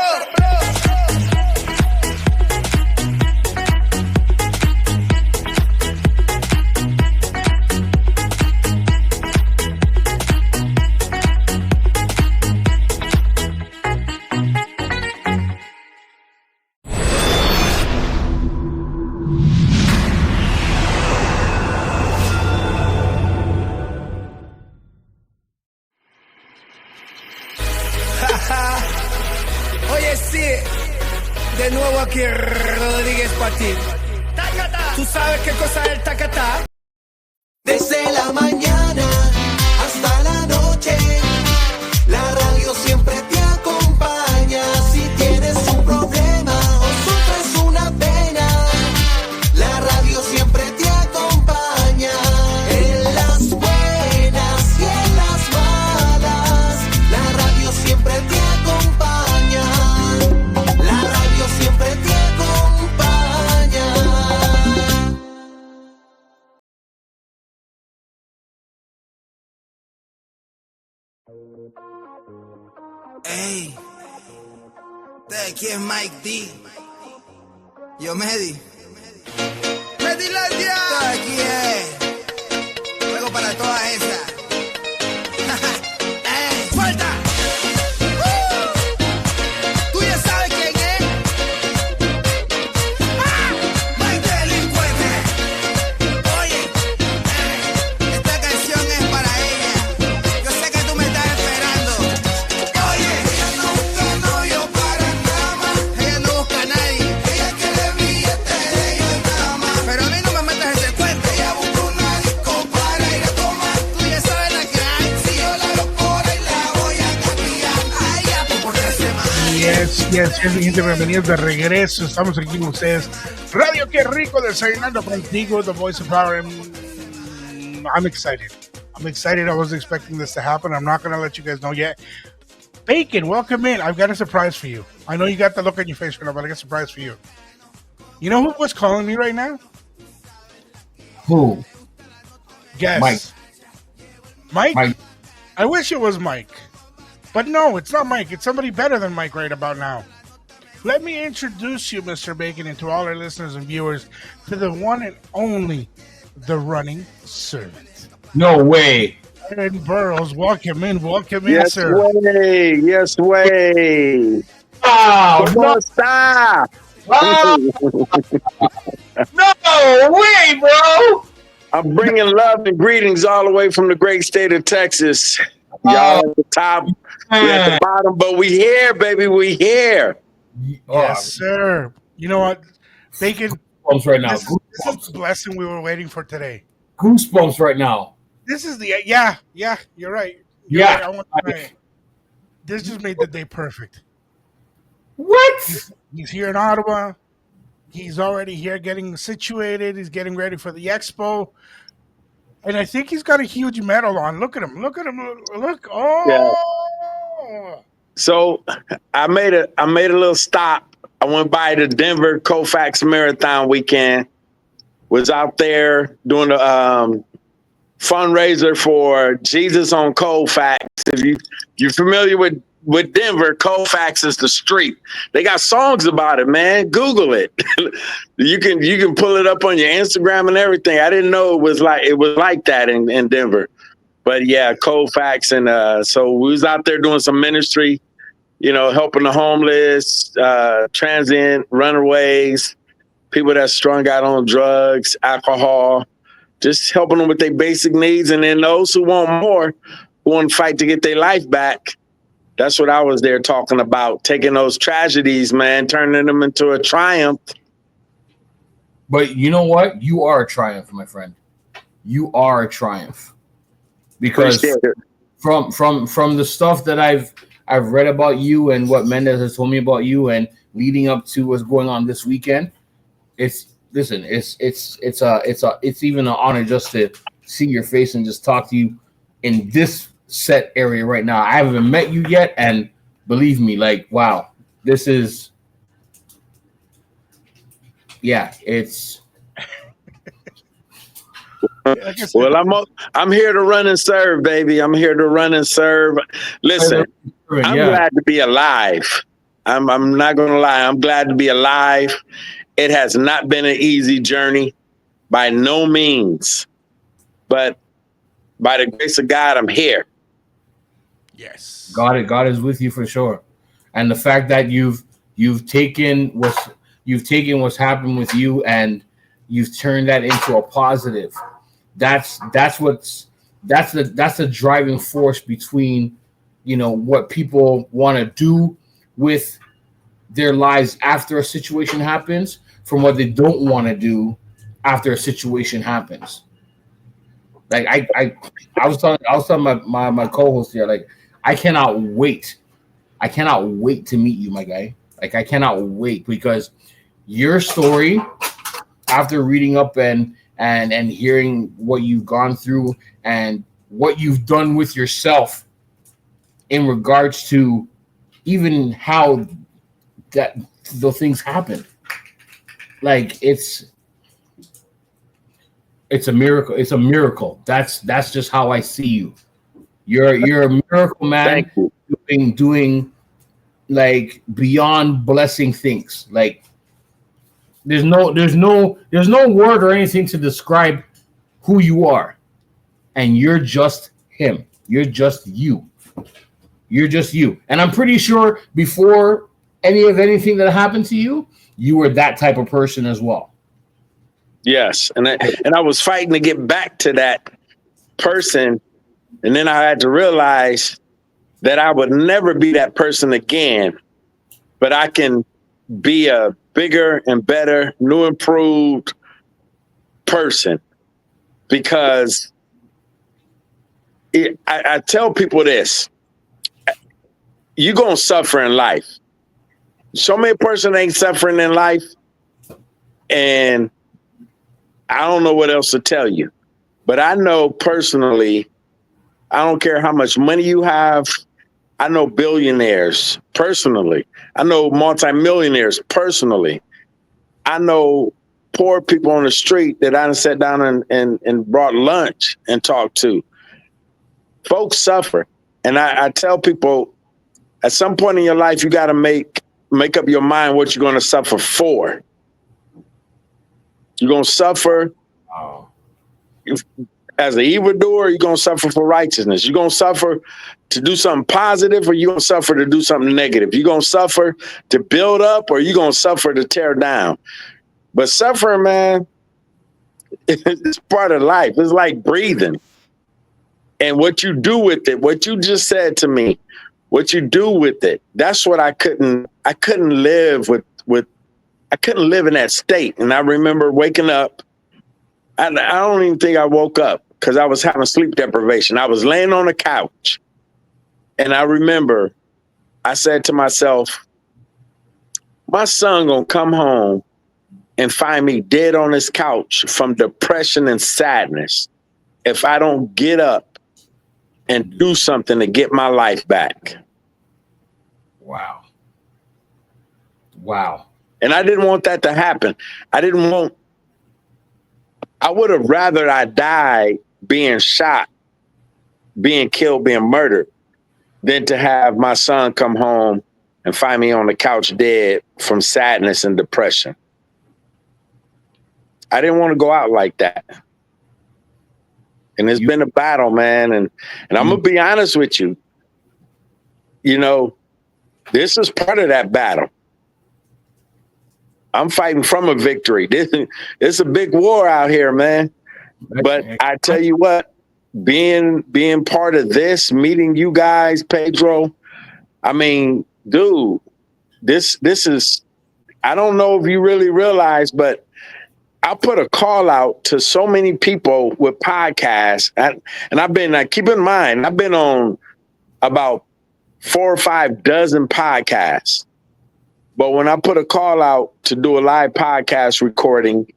Oye, sí, de nuevo aquí Rodríguez para ti. ¿Tú sabes qué cosa es el tacatá? Desde la mañana hasta la noche, la radio siempre te acompaña. Si tienes un problema o sufres una pena, la radio siempre te acompaña. En las buenas y en las malas, la radio siempre te acompaña. La radio siempre te acompaña. Ey, de aquí es Mike D. Yo Medi. Medilandia. De aquí es. Luego para todas esas. Ey, suelta. Tú ya sabes quién es. Mike Delincuente. Oye, esta canción es para ella. Yo sé que tú me estás esperando. Oye, ella no busca novio para nada más. Ella no busca a nadie. Ella quiere billete de ellos nada más. Pero a mí no me metas ese cuento. Ella busca una disco para ir a tomar. Tú Yes, mi gente, bienvenidos de regreso. Estamos aquí con ustedes. Radio Qué Rico, Desayunando Contigo, the voice of power. And I'm excited. I wasn't expecting this to happen. I'm not going to let you guys know yet. Bacon, welcome in. I've got a surprise for you. I know you got the look on your face right now, but I got a surprise for you. You know who was calling me right now? Who? Guess. Mike? I wish it was Mike. But no, it's not Mike. It's somebody better than Mike right about now. Let me introduce you, Mr. Bacon, and to all our listeners and viewers, to the one and only, the running servant. No way. Aaron Burrows, welcome in, yes, sir. Yes way. Wow, no stop. No way, bro. I'm bringing love and greetings all the way from the great state of Texas. Y'all at the top, we at the bottom, but we here, baby, we here. Yes, sir. You know what, Bacon? Goosebumps right now. This is the blessing we were waiting for today. Goosebumps right now. This is the yeah. You're right. Right. I want to say this just made the day perfect. What? He's here in Ottawa. He's already here getting situated. He's getting ready for the expo. And I think he's got a huge medal on. Look at him. Look. Oh. Yeah. So I made a little stop. I went by the Denver Colfax Marathon weekend. Was out there doing a fundraiser for Jesus on Colfax. If you're familiar with Denver, Colfax is the street. They got songs about it, man. Google it. You can pull it up on your Instagram and everything. I didn't know it was like that in Denver. But yeah, Colfax, and so we was out there doing some ministry, helping the homeless, transient runaways, people that's strung out on drugs, alcohol, just helping them with their basic needs. And then those who want more, who want to fight to get their life back. That's what I was there talking about, taking those tragedies, man, turning them into a triumph. But you know what? You are a triumph, my friend. You are a triumph. Because from the stuff that I've read about you and what Mendez has told me about you and leading up to what's going on this weekend, it's even an honor just to see your face and just talk to you in this set area right now. I haven't met you yet, and believe me, wow, this is it's well, I'm here to run and serve, baby. I'm here to run and serve. Listen, I'm glad to be alive. I'm not gonna lie, I'm glad to be alive. It has not been an easy journey by no means, but by the grace of God, I'm here. Yes. God is with you for sure. And the fact that you've taken what's happened with you and you've turned that into a positive. That's the driving force between, what people want to do with their lives after a situation happens from what they don't want to do after a situation happens. Like I was telling my co-host here, I cannot wait to meet you, my guy. I cannot wait, because your story, after reading up and hearing what you've gone through and what you've done with yourself in regards to even how that the things happen, it's a miracle. It's a miracle. That's just how I see you. You're a miracle man, doing beyond blessing things. There's no word or anything to describe who you are, and you're just him. You're just you. You're just you. And I'm pretty sure before anything that happened to you, you were that type of person as well. Yes, and I was fighting to get back to that person, and then I had to realize that I would never be that person again, but I can be a bigger and better, new, improved person, because I tell people this: you're gonna suffer in life. So many person ain't suffering in life, and I don't know what else to tell you. But I know personally, I don't care how much money you have. I know billionaires personally. I know multimillionaires personally. I know poor people on the street that I done sat down and brought lunch and talked to. Folks suffer. And I tell people, at some point in your life, you got to make up your mind what you're going to suffer for. You're going to suffer as an evildoer, you're going to suffer for righteousness. You're going to suffer to do something positive, or you're going to suffer to do something negative. You're going to suffer to build up, or you're going to suffer to tear down. But suffering, man, it's part of life. It's like breathing. And what you do with it, what you just said to me, what you do with it, that's what I couldn't live with I couldn't live in that state. And I remember waking up. I don't even think I woke up because I was having sleep deprivation. I was laying on the couch. And I remember I said to myself, my son gonna come home and find me dead on this couch from depression and sadness if I don't get up and do something to get my life back. Wow. Wow. And I didn't want that to happen. I would have rather I died being shot, being killed, being murdered, than to have my son come home and find me on the couch dead from sadness and depression. I didn't want to go out like that. And it's been a battle, man. And I'm going to be honest with you. You know, this is part of that battle. I'm fighting from a victory. It's a big war out here, man. But I tell you what, being part of this, meeting you guys, Pedro, I mean, dude, this is, I don't know if you really realize, but I put a call out to so many people with podcasts. And I've been, keep in mind, I've been on about 4 or 5 dozen podcasts. But when I put a call out to do a live podcast recording,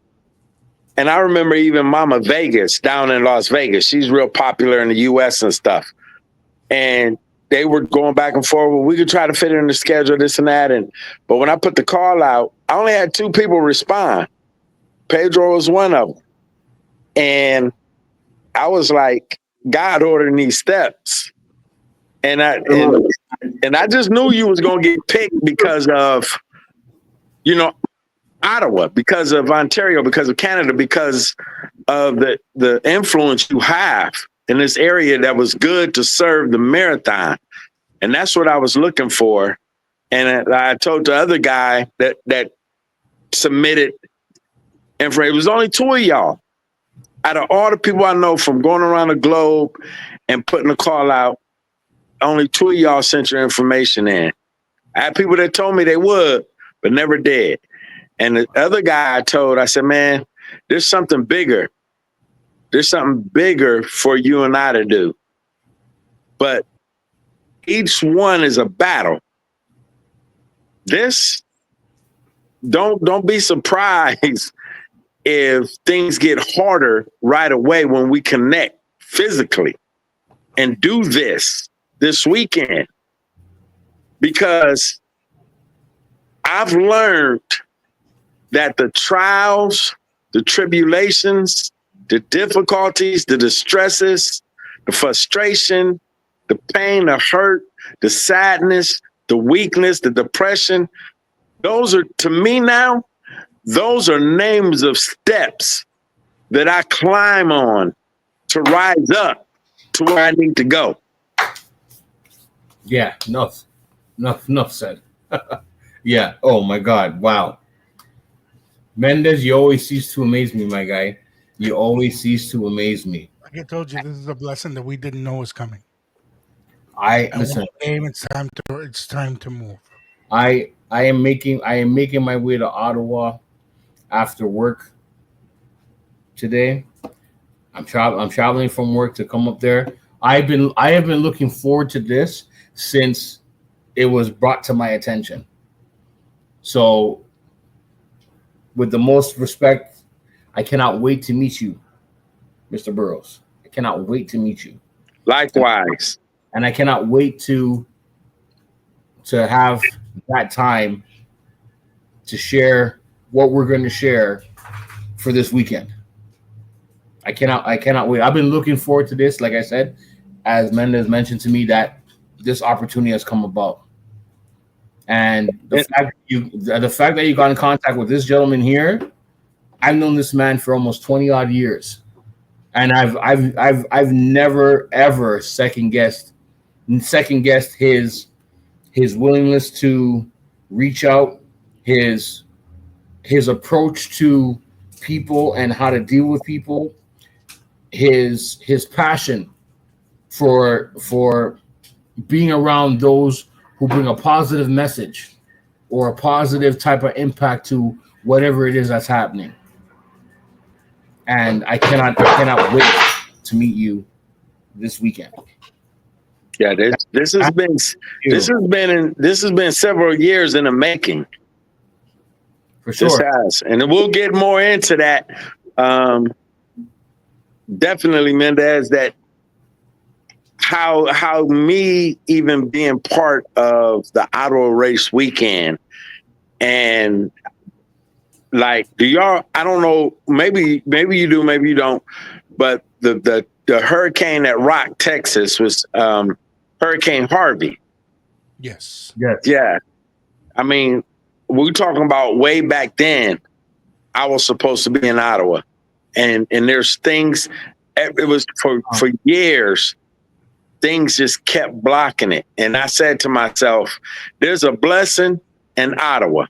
and I remember even Mama Vegas down in Las Vegas, she's real popular in the US and stuff. And they were going back and forth. Well, we could try to fit it in the schedule, this and that. But when I put the call out, I only had 2 people respond. Pedro was one of them. And I was like, God ordering these steps. And I just knew you was going to get picked because of, you know, Ottawa, because of Ontario, because of Canada, because of the influence you have in this area that was good to serve the marathon. And that's what I was looking for. And I told the other guy that submitted information, it was only 2 of y'all. Out of all the people I know from going around the globe and putting a call out, only 2 of y'all sent your information in. I had people that told me they would, but never did. And the other guy I said, man, there's something bigger. There's something bigger for you and I to do. But each one is a battle. This, don't be surprised if things get harder right away when we connect physically and do this weekend, because I've learned that the trials, the tribulations, the difficulties, the distresses, the frustration, the pain, the hurt, the sadness, the weakness, the depression, those are, to me now, those are names of steps that I climb on to rise up to where I need to go. Yeah, enough said. Yeah. Oh my God. Wow. Mendez, you always cease to amaze me, my guy. You always cease to amaze me. Like I told you, this is a blessing that we didn't know was coming. Listen. It's time to move. I am making my way to Ottawa after work today. I'm traveling from work to come up there. I have been looking forward to this since it was brought to my attention. So, with the most respect, I cannot wait to meet you, Mr. Burrows. I cannot wait to meet you. Likewise. And I cannot wait to have that time to share what we're going to share for this weekend. I cannot wait. I've been looking forward to this. Like I said, as Mendez mentioned to me, that this opportunity has come about. And the fact that you got in contact with this gentleman here, I've known this man for almost 20 odd years. And I've never ever second guessed his willingness to reach out, his approach to people and how to deal with people, his passion for being around those who bring a positive message or a positive type of impact to whatever it is that's happening. And I cannot wait to meet you this weekend. Yeah, this has been several years in the making. For sure. This has, and we'll get more into that. Definitely, Mendez, that how me even being part of the Ottawa race weekend, and like, do y'all? I don't know. Maybe you do, maybe you don't. But the hurricane that rocked Texas was Hurricane Harvey. Yes. Yeah. I mean, we're talking about way back then. I was supposed to be in Ottawa, and there's things. It was for years. Things just kept blocking it, and I said to myself, "There's a blessing in Ottawa."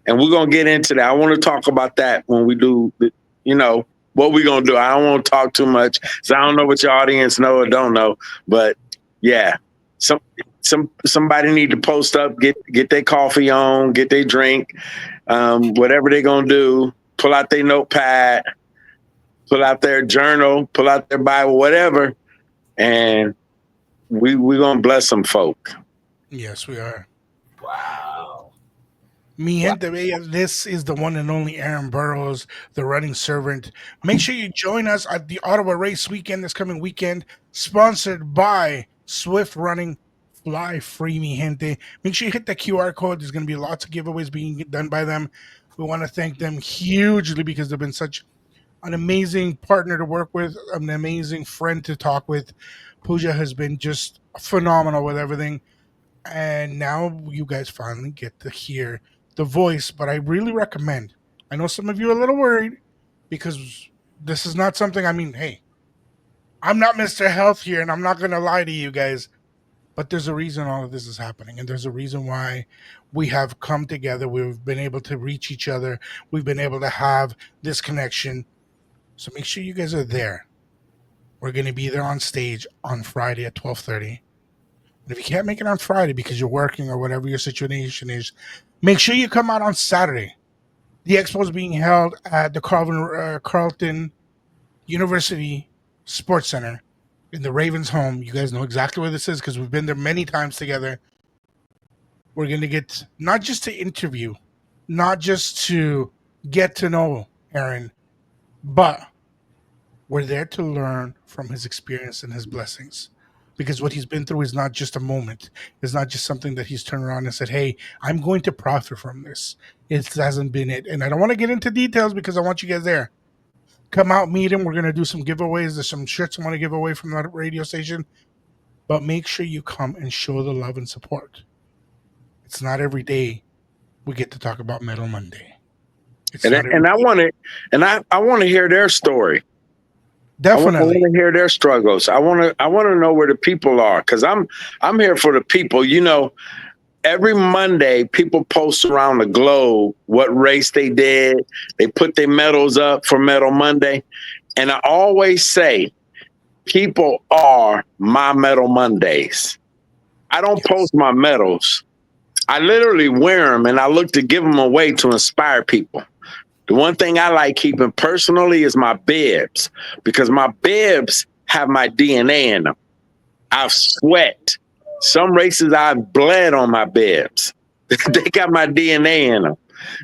And we're going to get into that. I want to talk about that when we do, what we're going to do. I don't want to talk too much, so I don't know what your audience know or don't know. But, yeah, somebody need to post up, get their coffee on, get their drink, whatever they're going to do, pull out their notepad, pull out their journal, pull out their Bible, whatever, and we're going to bless some folk. Yes, we are. Wow. Mi gente bella, this is the one and only Aaron Burrows, the running servant. Make sure you join us at the Ottawa race weekend this coming weekend, sponsored by Swift Running. Fly free, mi gente. Make sure you hit the QR code. There's going to be lots of giveaways being done by them. We want to thank them hugely because they've been such an amazing partner to work with, an amazing friend to talk with. Pooja has been just phenomenal with everything. And now you guys finally get to hear the voice, but I really recommend. I know some of you are a little worried because this is not something, hey, I'm not Mr. Health here, and I'm not going to lie to you guys, but there's a reason all of this is happening, and there's a reason why we have come together. We've been able to reach each other. We've been able to have this connection. So make sure you guys are there. We're going to be there on stage on Friday at 12:30. And if you can't make it on Friday because you're working or whatever your situation is, make sure you come out on Saturday. The expo is being held at the Carleton University Sports Center in the Ravens' home. You guys know exactly where this is because we've been there many times together. We're going to get not just to interview, not just to get to know Aaron, but we're there to learn from his experience and his blessings. Because what he's been through is not just a moment. It's not just something that he's turned around and said, hey, I'm going to profit from this. It hasn't been it. And I don't want to get into details because I want you guys there. Come out, meet him. We're going to do some giveaways. There's some shirts I want to give away from that radio station. But make sure you come and show the love and support. It's not every day we get to talk about Metal Monday. I want to hear their story. Definitely. I want to hear their struggles. I want to know where the people are because I'm here for the people. Every Monday, people post around the globe what race they did. They put their medals up for Medal Monday. And I always say, people are my Medal Mondays. I don't post my medals. I literally wear them and I look to give them away to inspire people. The one thing I like keeping personally is my bibs because my bibs have my DNA in them. I've sweat. Some races I've bled on my bibs. They got my DNA in them.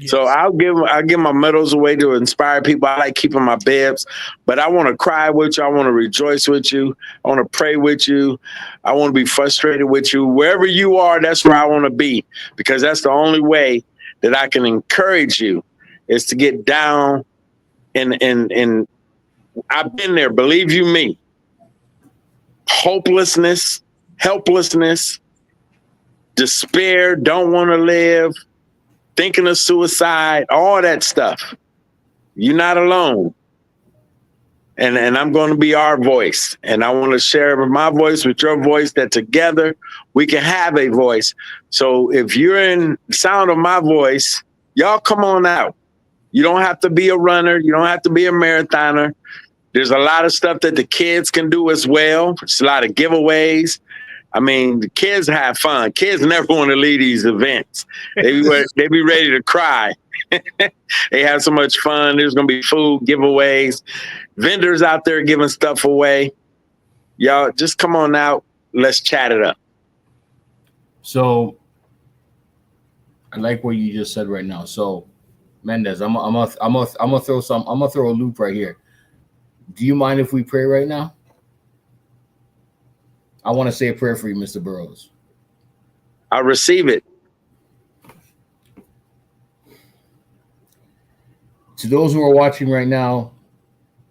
So I'll give my medals away to inspire people. I like keeping my bibs, but I want to cry with you. I want to rejoice with you. I want to pray with you. I want to be frustrated with you. Wherever you are, that's where I want to be, because that's the only way that I can encourage you is to get down and I've been there. Believe you me. Hopelessness, helplessness, despair, don't want to live, thinking of suicide, all that stuff. You're not alone. And I'm going to be our voice. And I want to share my voice with your voice, that together we can have a voice. So if you're in the sound of my voice, y'all come on out. You don't have to be a runner. You don't have to be a marathoner. There's a lot of stuff that the kids can do as well. There's a lot of giveaways. I mean, the kids have fun. Kids never want to leave these events. They be ready to cry. They have so much fun. There's going to be food, giveaways, vendors out there giving stuff away. Y'all just come on out. Let's chat it up. So I like what you just said right now. So Mendez, I'm gonna throw a loop right here. Do you mind if we pray right now? I want to say a prayer for you, Mr. Burroughs. I receive it. To those who are watching right now,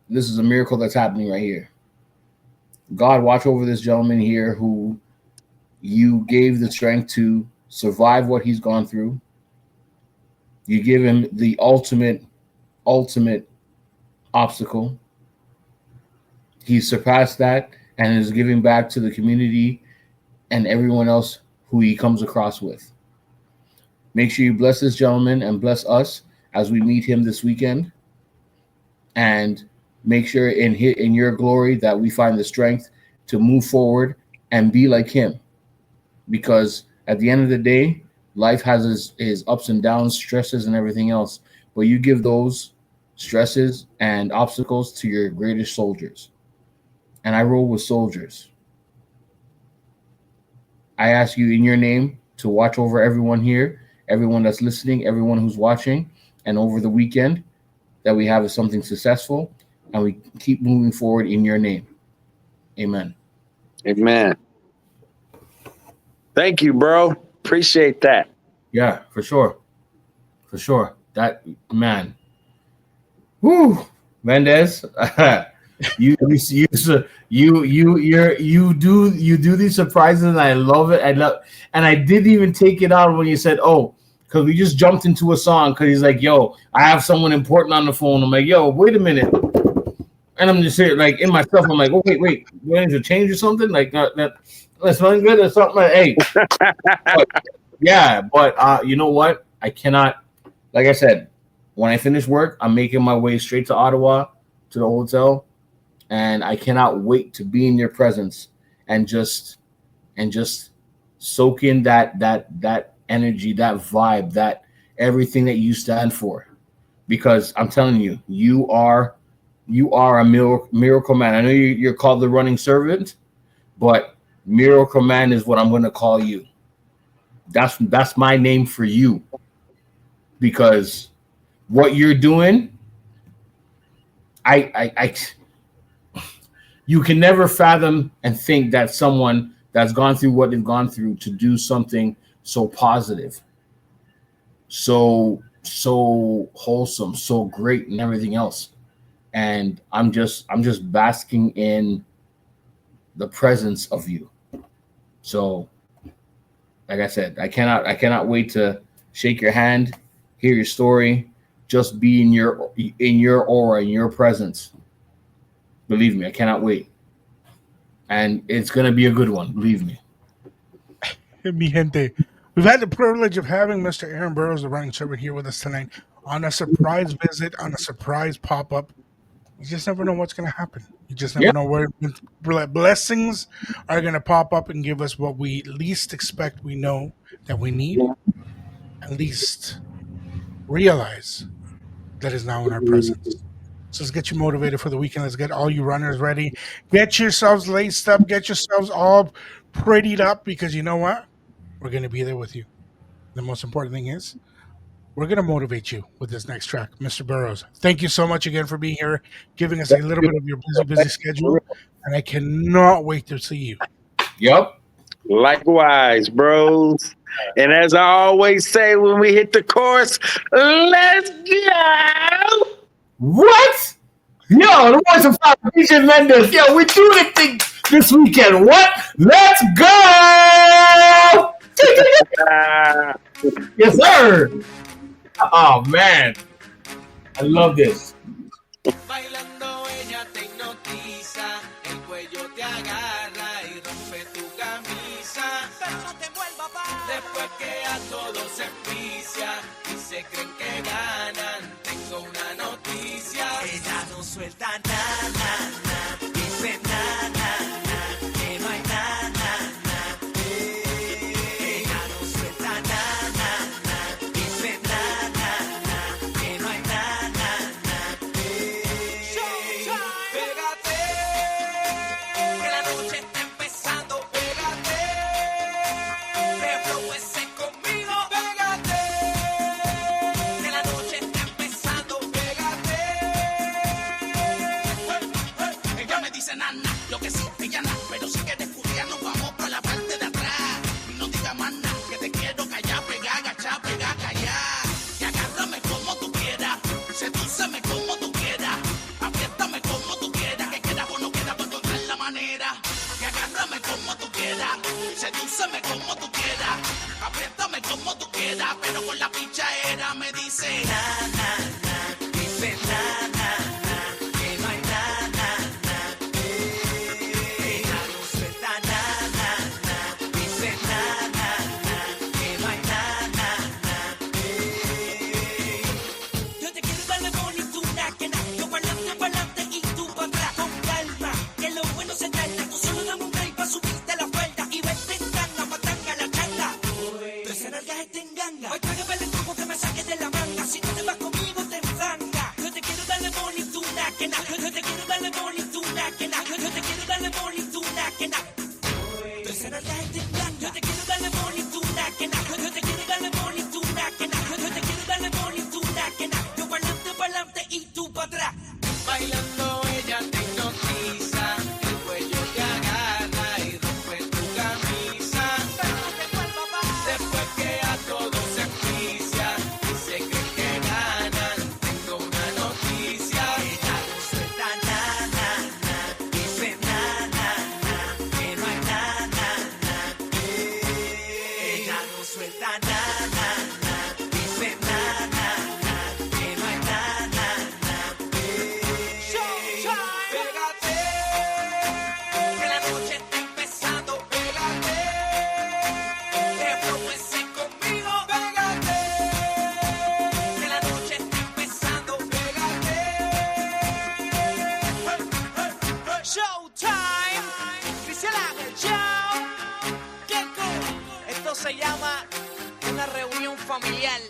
this is a miracle that's happening right here. God, watch over this gentleman here who you gave the strength to survive what he's gone through. You give him the ultimate obstacle. He surpassed that and is giving back to the community and everyone else who he comes across with. Make sure you bless this gentleman and bless us as we meet him this weekend. And make sure in your glory that we find the strength to move forward and be like him. Because at the end of the day, life has his ups and downs, stresses and everything else. But you give those stresses and obstacles to your greatest soldiers. And I roll with soldiers. I ask you in your name to watch over everyone here, everyone that's listening, everyone who's watching, and over the weekend that we have something successful and we keep moving forward in your name. Amen. Amen. Thank you, bro. Appreciate that. Yeah, for sure. For sure. That, man. Woo, Mendez. You do these surprises, and I love it. And I didn't even take it out when you said, "Oh," because we just jumped into a song. Because he's like, "Yo, I have someone important on the phone." I'm like, "Yo, wait a minute," and I'm just here, like in myself. I'm like, "Oh, wait, we need to change or something?" Like that's not good or something. Like, hey, but you know what? I cannot. Like I said, when I finish work, I'm making my way straight to Ottawa to the hotel. And I cannot wait to be in your presence and just soak in that energy, that vibe, that everything that you stand for. Because I'm telling you, you are a miracle man. I know you're called the running servant, but miracle man is what I'm going to call you. That's my name for you. Because what you're doing, you can never fathom and think that someone that's gone through what they've gone through to do something so positive, so wholesome, so great and everything else. And I'm just basking in the presence of you. So like I said, I cannot wait to shake your hand, hear your story, just be in your aura, in your presence. Believe me, I cannot wait. And it's going to be a good one, believe me. Mi gente, we've had the privilege of having Mr. Aaron Burroughs, the running servant, here with us tonight on a surprise visit, on a surprise pop-up. You just never know what's going to happen. You just never know where blessings are going to pop up and give us what we least expect we know that we need. At least realize that is now in our presence. So let's get you motivated for the weekend. Let's get all you runners ready. Get yourselves laced up. Get yourselves all prettied up because you know what? We're going to be there with you. The most important thing is we're going to motivate you with this next track. Mr. Burrows, thank you so much again for being here, giving us a little bit of your busy schedule. And I cannot wait to see you. Yep. Likewise, bros. And as I always say when we hit the course, let's go. What? Yo, the voice of DJ Mendes. Yo, we doing it this weekend. What? Let's go! Yes, sir. Oh, man. I love this. Bailando ella te hipnotiza, el cuello te agarra y rompe tu camisa. Pero no te vuelvas pa. Después que a todos se envicia y se creen que ganan, tengo una noticia. Ella no suelta nada, dice nada, que no hay nada. Ella no suelta nada, dice nada, que no hay nada. Pégate, que la noche está empezando. Pégate, reproduce conmigo. Pégate, que la noche está empezando. Pégate. Ella me dice nana, lo que sí, ella nada. Pero si quieres estudiar, nos vamos por la parte de atrás. Y no digas más nada, que te quiero callar, pegar, agachar, pegar, callar. Y agárrame como tú quieras, sedúceme como tú quieras. Apriétame como tú quieras, que quieras o no quieras, por encontrar la manera. Que agárrame como tú quieras, sedúceme como tú quieras. Apriétame como tú quieras, pero con la pichadera me dice nada, dice nada, que no hay nada. Ella no suelta nada, dice nada, que no hay nada. Yo te quiero darle bonituna, que nada, yo pa'lante y tú pa' atrás con calma, que lo bueno se trata, tú solo dame un break pa' subirte la falda y vete en tanga, matanga la changa. Tres nalgas estén ganga, hoy trágame el truco que me saques de la manga, si no te vas conmigo te enfanga. Yo te quiero darle bonituna, que nada, yo te quiero darle bonituna, que nada, yo te quiero darle bonituna, que nada. Tres nalgas estén ganga, yo te quiero darle bonituna, que nada, yo te quiero darle bonituna, que nada, yo te quiero darle bonituna, que nada. Yo pa'lante y tú pa' atrás. Bailando ella te hipnotiza, el cuello te agarra y rompe tu camisa. Pero no te vuelvas pa. Después que a todos se envicia y se creen que ganan, tengo una noticia. Ella no suelta nada, dice nada, que no hay nada. Ella no suelta nada, dice nada, que no hay nada. Pégate, que la noche está empezando. Pégate, reproduce conmigo. Pégate, que la noche está empezando. Pégate. Showtime, Cristian Show. Qué cool. Esto se llama una reunión familiar.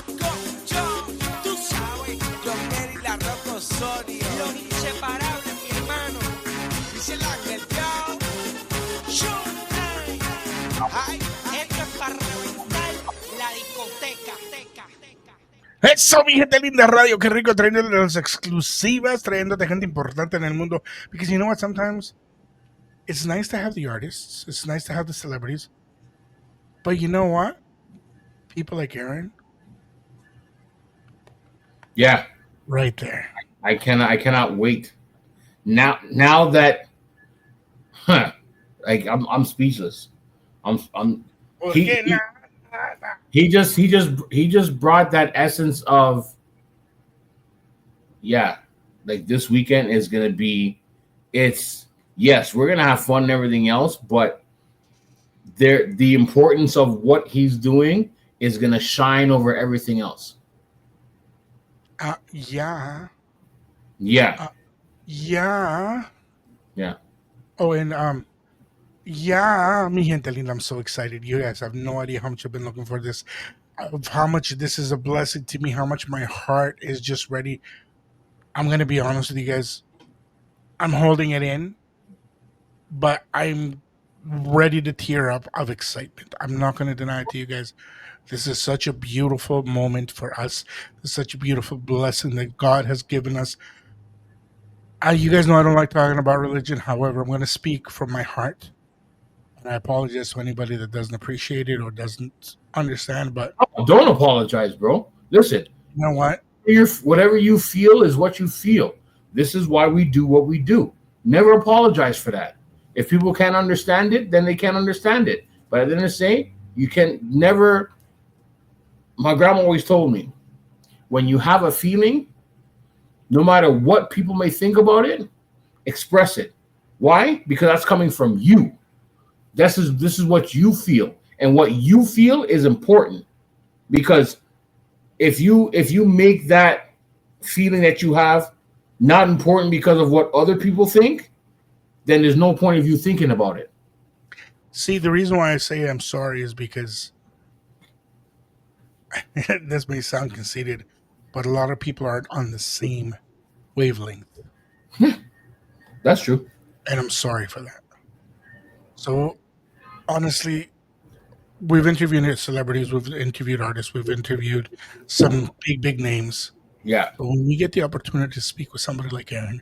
Con John, tú sabes, John Kerry, la Rocco Osorio, los inseparables, mi hermano. Dice el ángel, yo. Showtime. Ay, esto es para reventar la discoteca. Eso, mi gente linda radio, qué rico trayéndote las exclusivas, trayéndote gente importante en el mundo. Because you know what, sometimes it's nice to have the artists, it's nice to have the celebrities, but you know what? People like Aaron, Yeah. right there. I cannot wait. Now that like I'm speechless. He just brought that essence of, yeah, like this weekend is gonna be, it's, yes, we're gonna have fun and everything else, but the importance of what he's doing is gonna shine over everything else. Yeah. Yeah. Yeah. Yeah. Oh, and yeah, mi gente linda, I'm so excited. You guys have no idea how much I've been looking for this, of how much this is a blessing to me, how much my heart is just ready. I'm gonna be honest with you guys. I'm holding it in, but I'm ready to tear up of excitement. I'm not going to deny it to you guys. This is such a beautiful moment for us. It's such a beautiful blessing that God has given us. You guys know I don't like talking about religion. However, I'm going to speak from my heart. And I apologize to anybody that doesn't appreciate it or doesn't understand. But Don't apologize, bro. Listen, you know what? Whatever you feel is what you feel. This is why we do what we do. Never apologize for that. If people can't understand it, then they can't understand it. But at the end of the day, you can never. My grandma always told me, when you have a feeling, no matter what people may think about it, express it. Why? Because that's coming from you. This is what you feel, and what you feel is important. Because if you make that feeling that you have not important because of what other people think, then there's no point of you thinking about it. See, the reason why I say I'm sorry is because this may sound conceited, but a lot of people aren't on the same wavelength. That's true. And I'm sorry for that. So, honestly, we've interviewed celebrities, we've interviewed artists, we've interviewed some big names. Yeah. But when we get the opportunity to speak with somebody like Aaron,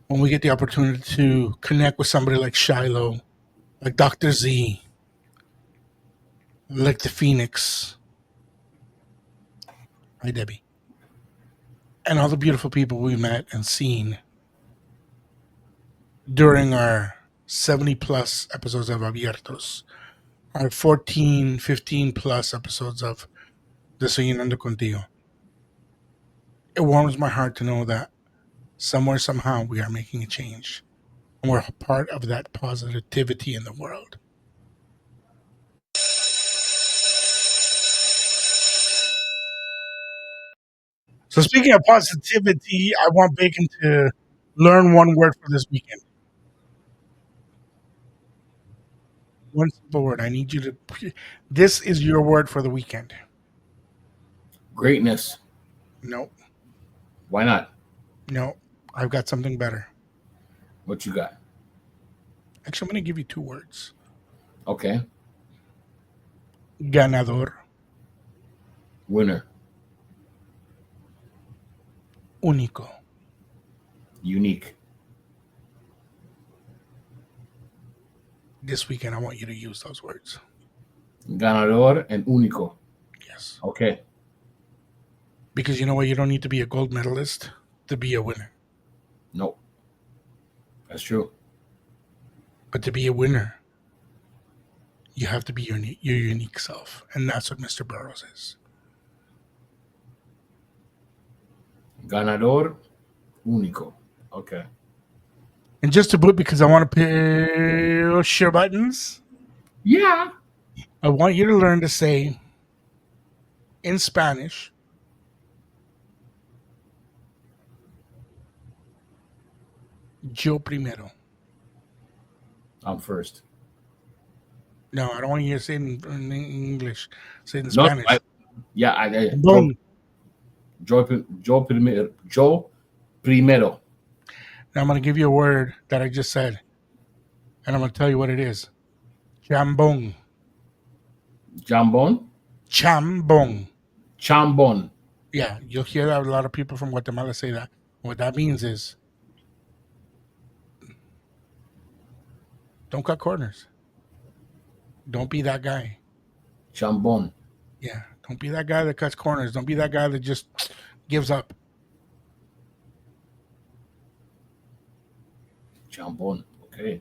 when we get the opportunity to connect with somebody like Shiloh, like Dr. Z, like the Phoenix, hi Debbie, and all the beautiful people we met and seen during our 70 plus episodes of Abiertos, our 14, 15 plus episodes of Desayunando Contigo. It warms my heart to know that somewhere, somehow, we are making a change. And we're a part of that positivity in the world. So speaking of positivity, I want Bacon to learn one word for this weekend. One simple word. I need you to. This is your word for the weekend. Greatness. No. Why not? No. I've got something better. What you got? Actually, I'm going to give you two words. Okay. Ganador. Winner. Único. Unique. This weekend, I want you to use those words. Ganador and único. Yes. Okay. Because you know what? You don't need to be a gold medalist to be a winner. No. That's true. But to be a winner, you have to be your unique self. And that's what Mr. Burroughs is. Ganador único. Okay. And just to put, because I want to push your buttons. Yeah. I want you to learn to say in Spanish, yo primero. I'm first. No, I don't want you to say it in English. Say it in Spanish. Yo primero. Yo primero. Now I'm going to give you a word that I just said. And I'm going to tell you what it is. Chambon. Jambon? Chambon. Chambon. Yeah, you'll hear that a lot of people from Guatemala say that. What that means is don't cut corners. Don't be that guy. Chambon. Yeah, don't be that guy that cuts corners. Don't be that guy that just gives up. Chambon. Okay.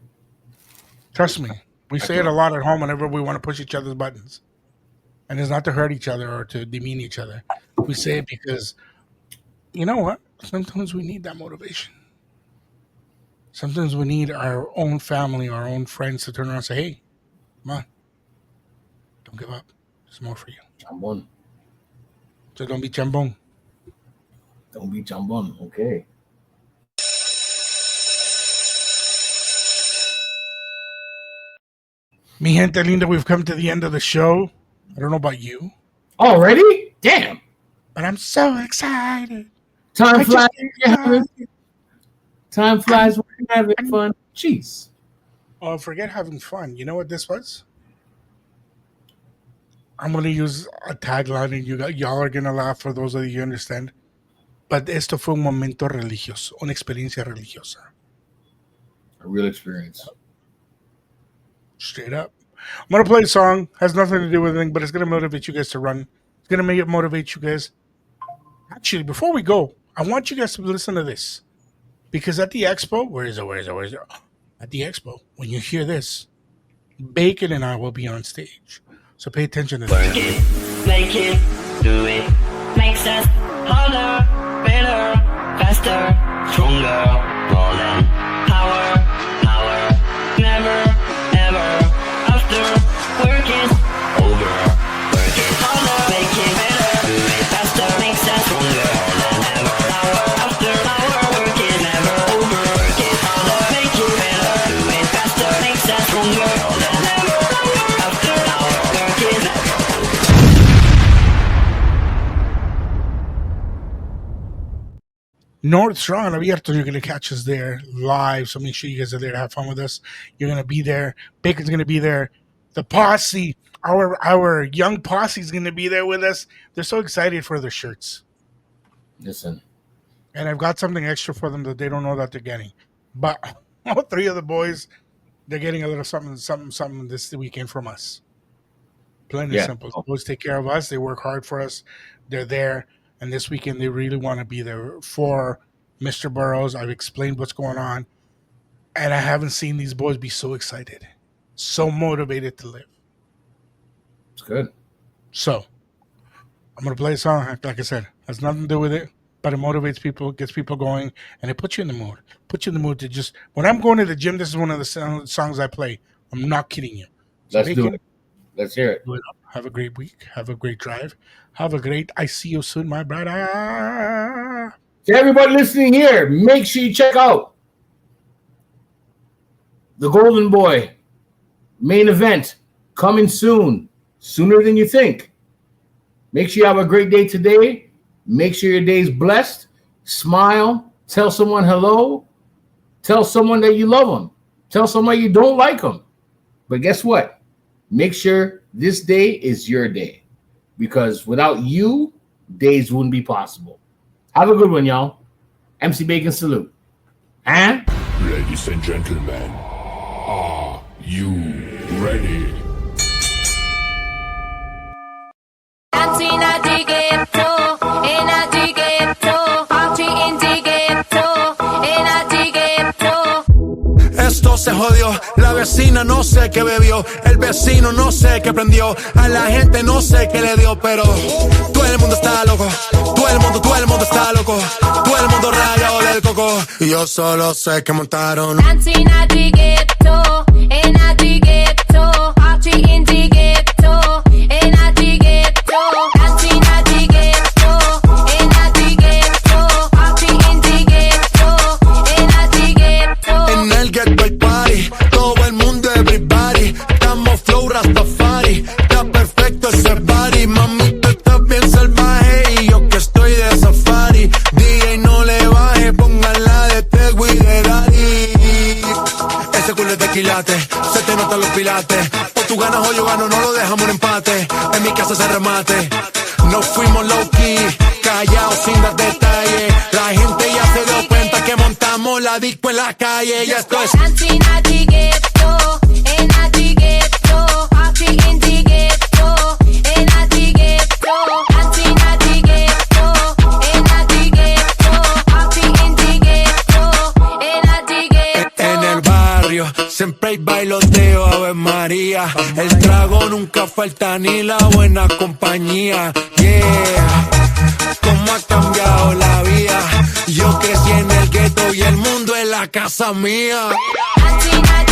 Trust me. We say it a lot at home whenever we want to push each other's buttons. And it's not to hurt each other or to demean each other. We say it because, you know what? Sometimes we need that motivation. Sometimes we need our own family, our own friends to turn around and say, hey, come on. Don't give up. There's more for you. Chambon. So don't be chambon. Don't be chambon. Okay. Mi gente linda, we've come to the end of the show. I don't know about you. Already? Damn. But I'm so excited. Time flies when you're having fun. Jeez. Oh, forget having fun. You know what this was? I'm gonna use a tagline, and y'all are gonna laugh for those of you who understand. But esto fue un momento religioso, una experiencia religiosa. A real experience. Straight up. I'm gonna play a song. Has nothing to do with anything, but it's gonna motivate you guys to run. It's gonna make it motivate you guys. Actually, before we go, I want you guys to listen to this. Because at the expo, where is it? At the expo, when you hear this, Bacon and I will be on stage. So pay attention to Work this. it, make it, do it. Makes us harder, better, faster, stronger, rolling. Power, never, ever, after. Work it, over, work it harder, make it better, do it faster, makes us stronger, rolling. Ever, power, after, work it never, over, work it harder, make it better, do it faster, makes us stronger, rolling. Never, after, work it never. North Strong and Abierto, you're going to catch us there live. So make sure you guys are there to have fun with us. You're going to be there. Bacon's going to be there. The posse, our young posse is going to be there with us. They're so excited for their shirts. Listen. And I've got something extra for them that they don't know that they're getting. But all three of the boys, they're getting a little something this weekend from us. Plain and simple. The boys take care of us. They work hard for us. They're there. And this weekend, they really want to be there for Mr. Burroughs. I've explained what's going on. And I haven't seen these boys be so excited, so motivated to live. It's good. So, I'm going to play a song. Like I said, has nothing to do with it, but it motivates people, gets people going, and it puts you in the mood. Puts you in the mood to just, when I'm going to the gym, this is one of the songs I play. I'm not kidding you. So Let's do it. Let's hear it. Have a great week. Have a great drive. Have a great, I see you soon, my brother. To everybody listening here, make sure you check out the Golden Boy main event coming soon, sooner than you think. Make sure you have a great day today. Make sure your day's blessed. Smile. Tell someone hello. Tell someone that you love them. Tell someone you don't like them. But guess what? Make sure this day is your day, because without you, days wouldn't be possible. Have a good one, y'all. MC Bacon salute. And Ladies and gentlemen, are you ready? Dancing at the ghetto, in a the ghetto, party in the ghetto, in a the ghetto. Esto se jodió, la vecina no sé qué bebió, el vecino no sé qué prendió, a la gente no sé qué le dio, pero todo el mundo está loco, todo el mundo está loco, todo el mundo rayado del coco, y yo solo sé que montaron. Dancing at the ghetto, in a the ghetto, party in the ghetto, in a the ghetto. Dancing at the ghetto, in a the ghetto, party in the ghetto, in a the ghetto. En el ghetto hay party, todo el mundo everybody, estamos flow Rastafari, está perfecto ese body, mami tú estás bien salvaje y yo que estoy de safari, DJ no le baje, pónganla de Tego y de Daddy, ese culo es de quilate, se te notan los pilates, o tú ganas o yo gano, no lo dejamos en empate, en mi casa se remate, nos fuimos low key, callados sin dar detalles, la gente ya se dio cuenta que montamos la disco en la calle, ya esto es Dancing at the ghetto, in a the ghetto, party in the ghetto, in a the ghetto. Dancing at the ghetto, in a the ghetto, party in the ghetto, in a the ghetto. en el barrio, siempre hay bailoteo, Ave María, el trago nunca falta ni la buena compañía, yeah, cómo ha cambiado la vida, yo crecí en el gueto y el mundo es la casa mía. Dancing at